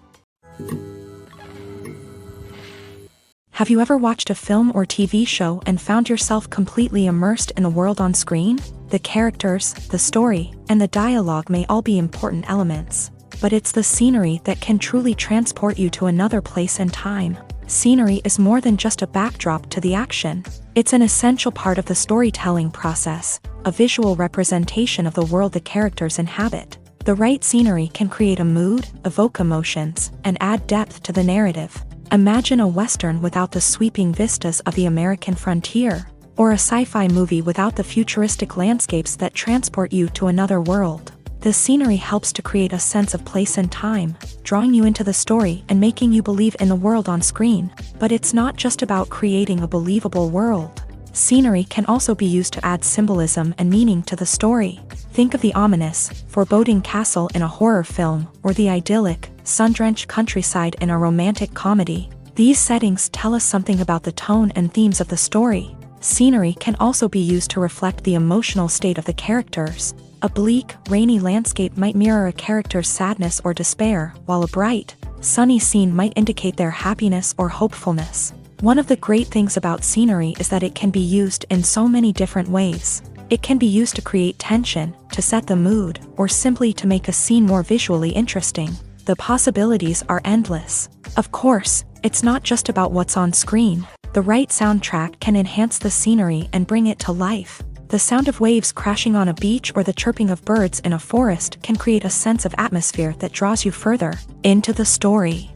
Have you ever watched a film or TV show and found yourself completely immersed in the world on screen? The characters, the story, and the dialogue may all be important elements, but it's the scenery that can truly transport you to another place and time. Scenery is more than just a backdrop to the action. It's an essential part of the storytelling process, a visual representation of the world the characters inhabit. The right scenery can create a mood, evoke emotions, and add depth to the narrative. Imagine a Western without the sweeping vistas of the American frontier, or a sci-fi movie without the futuristic landscapes that transport you to another world. The scenery helps to create a sense of place and time, drawing you into the story and making you believe in the world on screen. But it's not just about creating a believable world. Scenery can also be used to add symbolism and meaning to the story. Think of the ominous, foreboding castle in a horror film, or the idyllic, sun-drenched countryside in a romantic comedy. These settings tell us something about the tone and themes of the story. Scenery can also be used to reflect the emotional state of the characters. A bleak, rainy landscape might mirror a character's sadness or despair, while a bright, sunny scene might indicate their happiness or hopefulness. One of the great things about scenery is that it can be used in so many different ways. It can be used to create tension, to set the mood, or simply to make a scene more visually interesting. The possibilities are endless. Of course, it's not just about what's on screen. The right soundtrack can enhance the scenery and bring it to life. The sound of waves crashing on a beach or the chirping of birds in a forest can create a sense of atmosphere that draws you further into the story.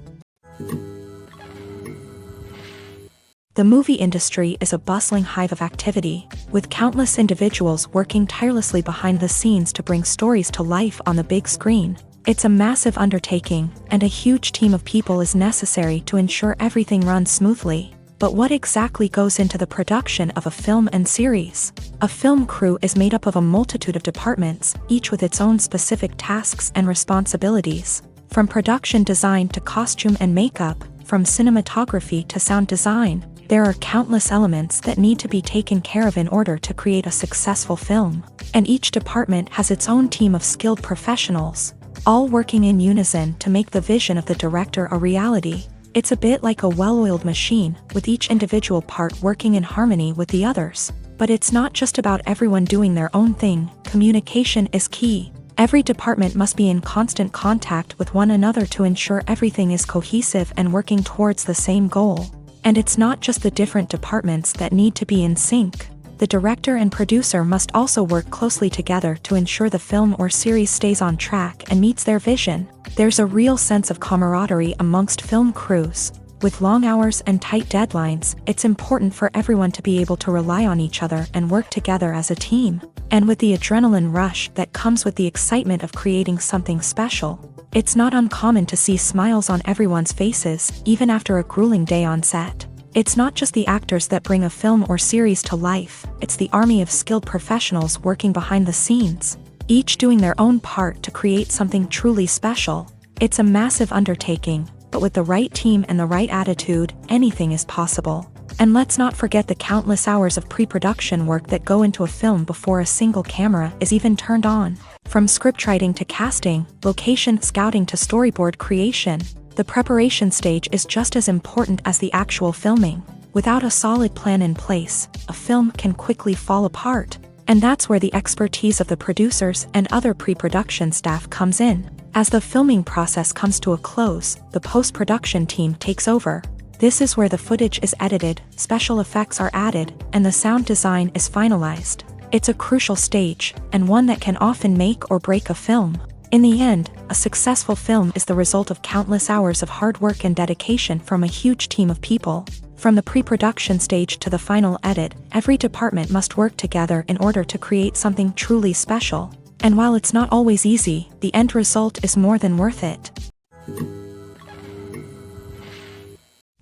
The movie industry is a bustling hive of activity, with countless individuals working tirelessly behind the scenes to bring stories to life on the big screen. It's a massive undertaking, and a huge team of people is necessary to ensure everything runs smoothly. But what exactly goes into the production of a film and series? A film crew is made up of a multitude of departments, each with its own specific tasks and responsibilities. From production design to costume and makeup, from cinematography to sound design, there are countless elements that need to be taken care of in order to create a successful film. And each department has its own team of skilled professionals, all working in unison to make the vision of the director a reality. It's a bit like a well-oiled machine, with each individual part working in harmony with the others. But it's not just about everyone doing their own thing. Communication is key. Every department must be in constant contact with one another to ensure everything is cohesive and working towards the same goal. And it's not just the different departments that need to be in sync. The director and producer must also work closely together to ensure the film or series stays on track and meets their vision. There's a real sense of camaraderie amongst film crews. With long hours and tight deadlines, it's important for everyone to be able to rely on each other and work together as a team. And with the adrenaline rush that comes with the excitement of creating something special, it's not uncommon to see smiles on everyone's faces, even after a grueling day on set. It's not just the actors that bring a film or series to life, it's the army of skilled professionals working behind the scenes, each doing their own part to create something truly special. It's a massive undertaking, but with the right team and the right attitude, anything is possible. And let's not forget the countless hours of pre-production work that go into a film before a single camera is even turned on. From scriptwriting to casting, location scouting to storyboard creation, the preparation stage is just as important as the actual filming. Without a solid plan in place, a film can quickly fall apart. And that's where the expertise of the producers and other pre-production staff comes in. As the filming process comes to a close, the post-production team takes over. This is where the footage is edited, special effects are added, and the sound design is finalized. It's a crucial stage, and one that can often make or break a film. In the end, a successful film is the result of countless hours of hard work and dedication from a huge team of people. From the pre-production stage to the final edit, every department must work together in order to create something truly special. And while it's not always easy, the end result is more than worth it.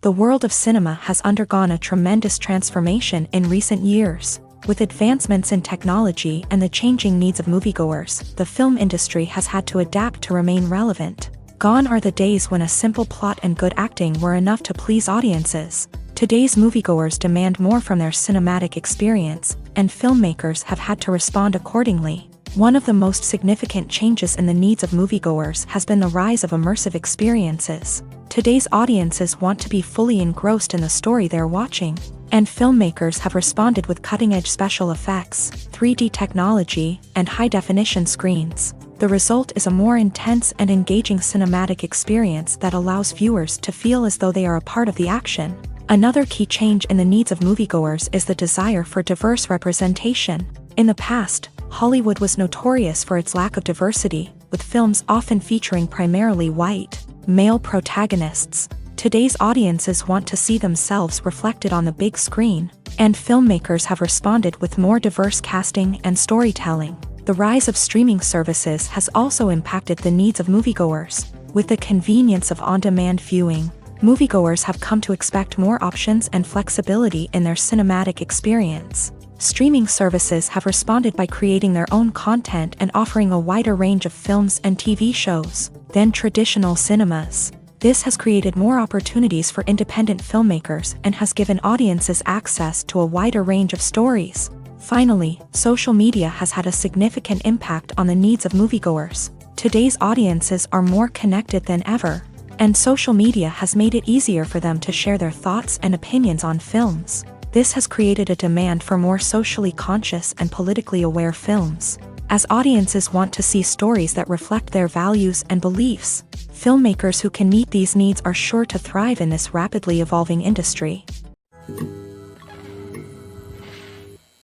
The world of cinema has undergone a tremendous transformation in recent years. With advancements in technology and the changing needs of moviegoers, the film industry has had to adapt to remain relevant. Gone are the days when a simple plot and good acting were enough to please audiences. Today's moviegoers demand more from their cinematic experience, and filmmakers have had to respond accordingly. One of the most significant changes in the needs of moviegoers has been the rise of immersive experiences. Today's audiences want to be fully engrossed in the story they're watching, and filmmakers have responded with cutting-edge special effects, 3D technology, and high-definition screens. The result is a more intense and engaging cinematic experience that allows viewers to feel as though they are a part of the action. Another key change in the needs of moviegoers is the desire for diverse representation. In the past, Hollywood was notorious for its lack of diversity, with films often featuring primarily white, male protagonists. Today's audiences want to see themselves reflected on the big screen, and filmmakers have responded with more diverse casting and storytelling. The rise of streaming services has also impacted the needs of moviegoers. With the convenience of on-demand viewing, moviegoers have come to expect more options and flexibility in their cinematic experience. Streaming services have responded by creating their own content and offering a wider range of films and TV shows than traditional cinemas. This has created more opportunities for independent filmmakers and has given audiences access to a wider range of stories. Finally, social media has had a significant impact on the needs of moviegoers. Today's audiences are more connected than ever, and social media has made it easier for them to share their thoughts and opinions on films. This has created a demand for more socially conscious and politically aware films, as audiences want to see stories that reflect their values and beliefs. Filmmakers who can meet these needs are sure to thrive in this rapidly evolving industry.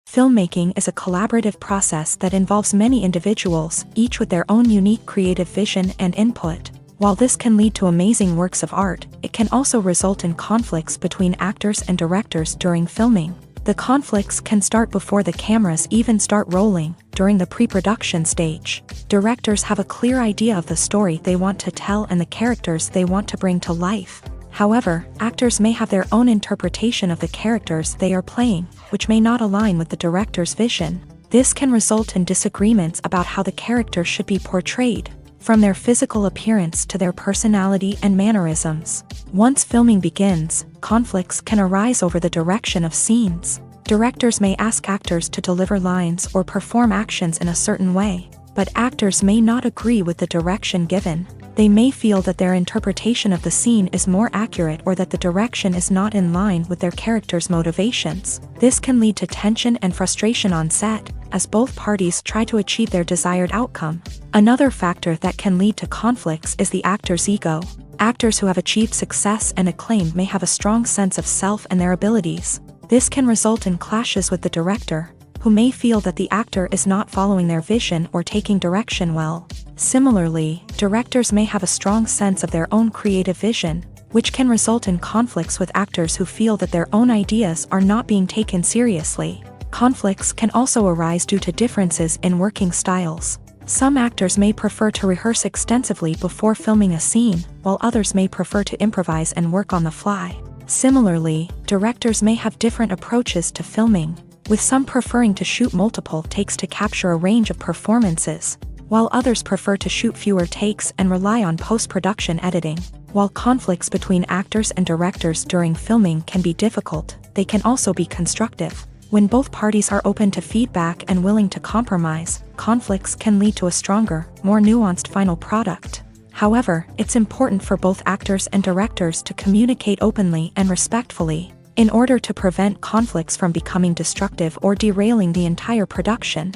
Filmmaking is a collaborative process that involves many individuals, each with their own unique creative vision and input. While this can lead to amazing works of art, it can also result in conflicts between actors and directors during filming. The conflicts can start before the cameras even start rolling, during the pre-production stage. Directors have a clear idea of the story they want to tell and the characters they want to bring to life. However, actors may have their own interpretation of the characters they are playing, which may not align with the director's vision. This can result in disagreements about how the character should be portrayed, from their physical appearance to their personality and mannerisms. Once filming begins, conflicts can arise over the direction of scenes. Directors may ask actors to deliver lines or perform actions in a certain way, but actors may not agree with the direction given. They may feel that their interpretation of the scene is more accurate or that the direction is not in line with their character's motivations. This can lead to tension and frustration on set, as both parties try to achieve their desired outcome. Another factor that can lead to conflicts is the actor's ego. Actors who have achieved success and acclaim may have a strong sense of self and their abilities. This can result in clashes with the director, who may feel that the actor is not following their vision or taking direction well. Similarly, directors may have a strong sense of their own creative vision, which can result in conflicts with actors who feel that their own ideas are not being taken seriously. Conflicts can also arise due to differences in working styles. Some actors may prefer to rehearse extensively before filming a scene, while others may prefer to improvise and work on the fly. Similarly, directors may have different approaches to filming, with some preferring to shoot multiple takes to capture a range of performances, while others prefer to shoot fewer takes and rely on post-production editing. While conflicts between actors and directors during filming can be difficult, they can also be constructive. When both parties are open to feedback and willing to compromise, conflicts can lead to a stronger, more nuanced final product. However, it's important for both actors and directors to communicate openly and respectfully, in order to prevent conflicts from becoming destructive or derailing the entire production.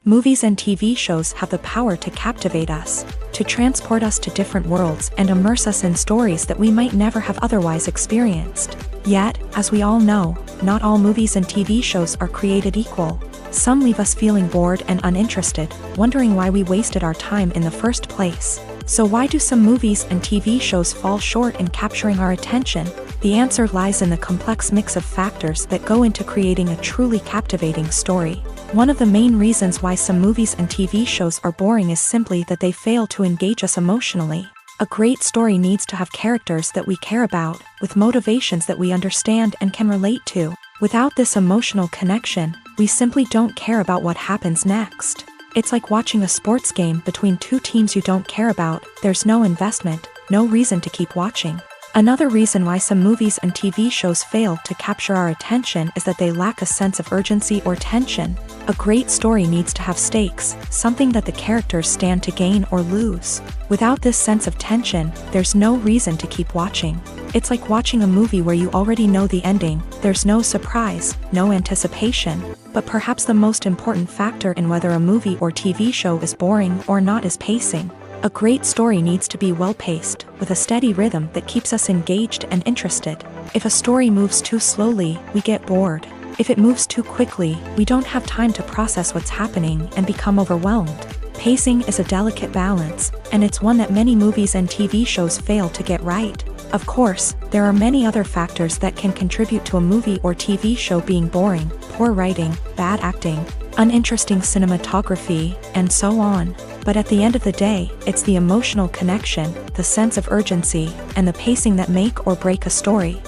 Movies and TV shows have the power to captivate us, to transport us to different worlds and immerse us in stories that we might never have otherwise experienced. Yet, as we all know, not all movies and TV shows are created equal. Some leave us feeling bored and uninterested, wondering why we wasted our time in the first place. So why do some movies and TV shows fall short in capturing our attention? The answer lies in the complex mix of factors that go into creating a truly captivating story. One of the main reasons why some movies and TV shows are boring is simply that they fail to engage us emotionally. A great story needs to have characters that we care about, with motivations that we understand and can relate to. Without this emotional connection, we simply don't care about what happens next. It's like watching a sports game between two teams you don't care about. There's no investment, no reason to keep watching. Another reason why some movies and TV shows fail to capture our attention is that they lack a sense of urgency or tension. A great story needs to have stakes, something that the characters stand to gain or lose. Without this sense of tension, there's no reason to keep watching. It's like watching a movie where you already know the ending. There's no surprise, no anticipation. But perhaps the most important factor in whether a movie or TV show is boring or not is pacing. A great story needs to be well-paced, with a steady rhythm that keeps us engaged and interested. If a story moves too slowly, we get bored. If it moves too quickly, we don't have time to process what's happening and become overwhelmed. Pacing is a delicate balance, and it's one that many movies and TV shows fail to get right. Of course, there are many other factors that can contribute to a movie or TV show being boring: poor writing, bad acting, uninteresting cinematography, and so on. But at the end of the day, it's the emotional connection, the sense of urgency, and the pacing that make or break a story.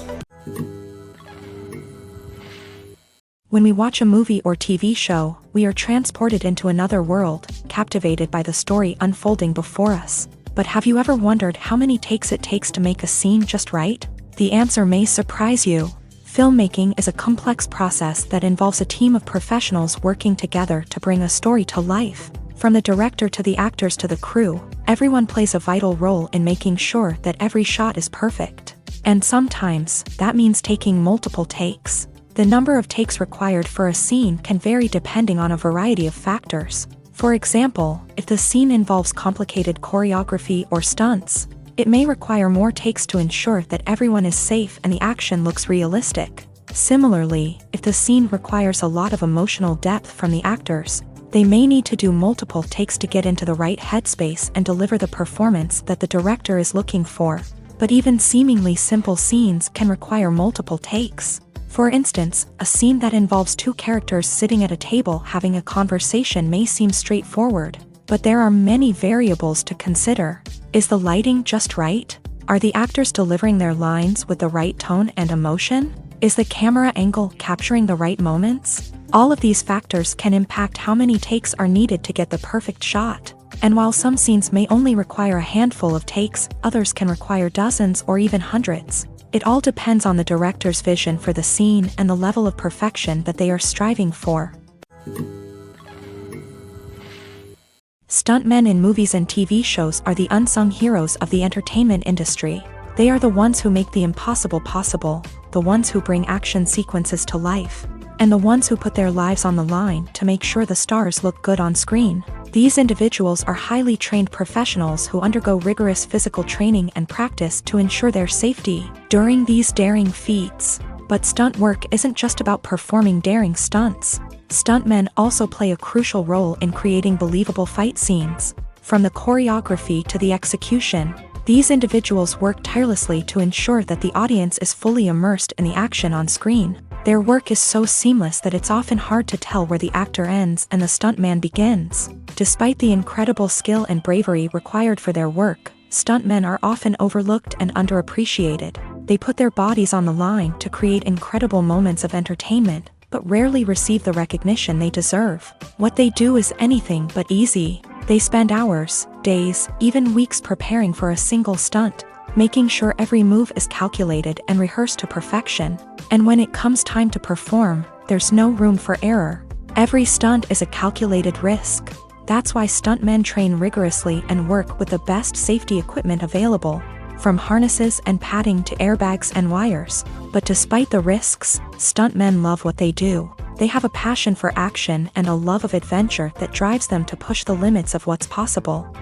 When we watch a movie or TV show, we are transported into another world, captivated by the story unfolding before us. But have you ever wondered how many takes it takes to make a scene just right? The answer may surprise you. Filmmaking is a complex process that involves a team of professionals working together to bring a story to life. From the director to the actors to the crew, everyone plays a vital role in making sure that every shot is perfect. And sometimes, that means taking multiple takes. The number of takes required for a scene can vary depending on a variety of factors. For example, if the scene involves complicated choreography or stunts, it may require more takes to ensure that everyone is safe and the action looks realistic. Similarly, if the scene requires a lot of emotional depth from the actors, they may need to do multiple takes to get into the right headspace and deliver the performance that the director is looking for. But even seemingly simple scenes can require multiple takes. For instance, a scene that involves two characters sitting at a table having a conversation may seem straightforward, but there are many variables to consider. Is the lighting just right? Are the actors delivering their lines with the right tone and emotion? Is the camera angle capturing the right moments? All of these factors can impact how many takes are needed to get the perfect shot. And while some scenes may only require a handful of takes, others can require dozens or even hundreds. It all depends on the director's vision for the scene and the level of perfection that they are striving for. Stuntmen in movies and TV shows are the unsung heroes of the entertainment industry. They are the ones who make the impossible possible, the ones who bring action sequences to life, and the ones who put their lives on the line to make sure the stars look good on screen. These individuals are highly trained professionals who undergo rigorous physical training and practice to ensure their safety during these daring feats. But stunt work isn't just about performing daring stunts. Stuntmen also play a crucial role in creating believable fight scenes. From the choreography to the execution, these individuals work tirelessly to ensure that the audience is fully immersed in the action on screen. Their work is so seamless that it's often hard to tell where the actor ends and the stuntman begins. Despite the incredible skill and bravery required for their work, stuntmen are often overlooked and underappreciated. They put their bodies on the line to create incredible moments of entertainment, but rarely receive the recognition they deserve. What they do is anything but easy. They spend hours, days, even weeks preparing for a single stunt, making sure every move is calculated and rehearsed to perfection. And when it comes time to perform, there's no room for error. Every stunt is a calculated risk. That's why stuntmen train rigorously and work with the best safety equipment available, from harnesses and padding to airbags and wires. But despite the risks, stuntmen love what they do. They have a passion for action and a love of adventure that drives them to push the limits of what's possible.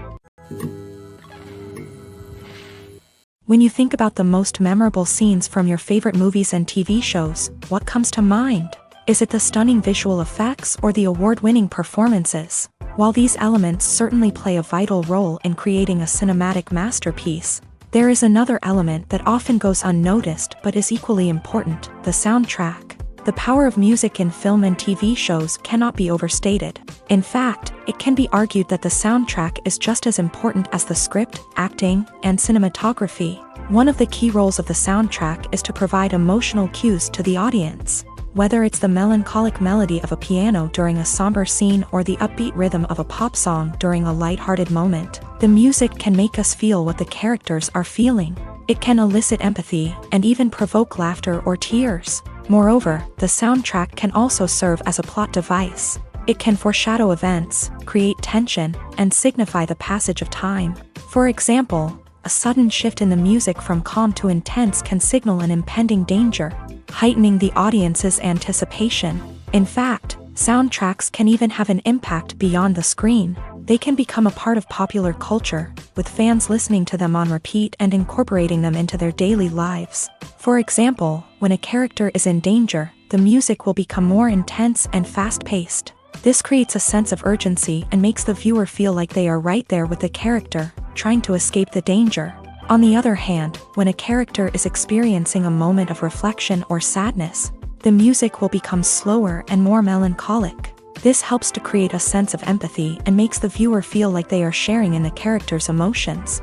When you think about the most memorable scenes from your favorite movies and TV shows, what comes to mind? Is it the stunning visual effects or the award-winning performances? While these elements certainly play a vital role in creating a cinematic masterpiece, there is another element that often goes unnoticed but is equally important: the soundtrack. The power of music in film and TV shows cannot be overstated. In fact, it can be argued that the soundtrack is just as important as the script, acting, and cinematography. One of the key roles of the soundtrack is to provide emotional cues to the audience. Whether it's the melancholic melody of a piano during a somber scene or the upbeat rhythm of a pop song during a lighthearted moment, the music can make us feel what the characters are feeling. It can elicit empathy and even provoke laughter or tears. Moreover, the soundtrack can also serve as a plot device. It can foreshadow events, create tension, and signify the passage of time. For example, a sudden shift in the music from calm to intense can signal an impending danger, heightening the audience's anticipation. In fact, soundtracks can even have an impact beyond the screen. They can become a part of popular culture, with fans listening to them on repeat and incorporating them into their daily lives. For example, when a character is in danger, the music will become more intense and fast-paced. This creates a sense of urgency and makes the viewer feel like they are right there with the character, trying to escape the danger. On the other hand, when a character is experiencing a moment of reflection or sadness, the music will become slower and more melancholic. This helps to create a sense of empathy and makes the viewer feel like they are sharing in the character's emotions.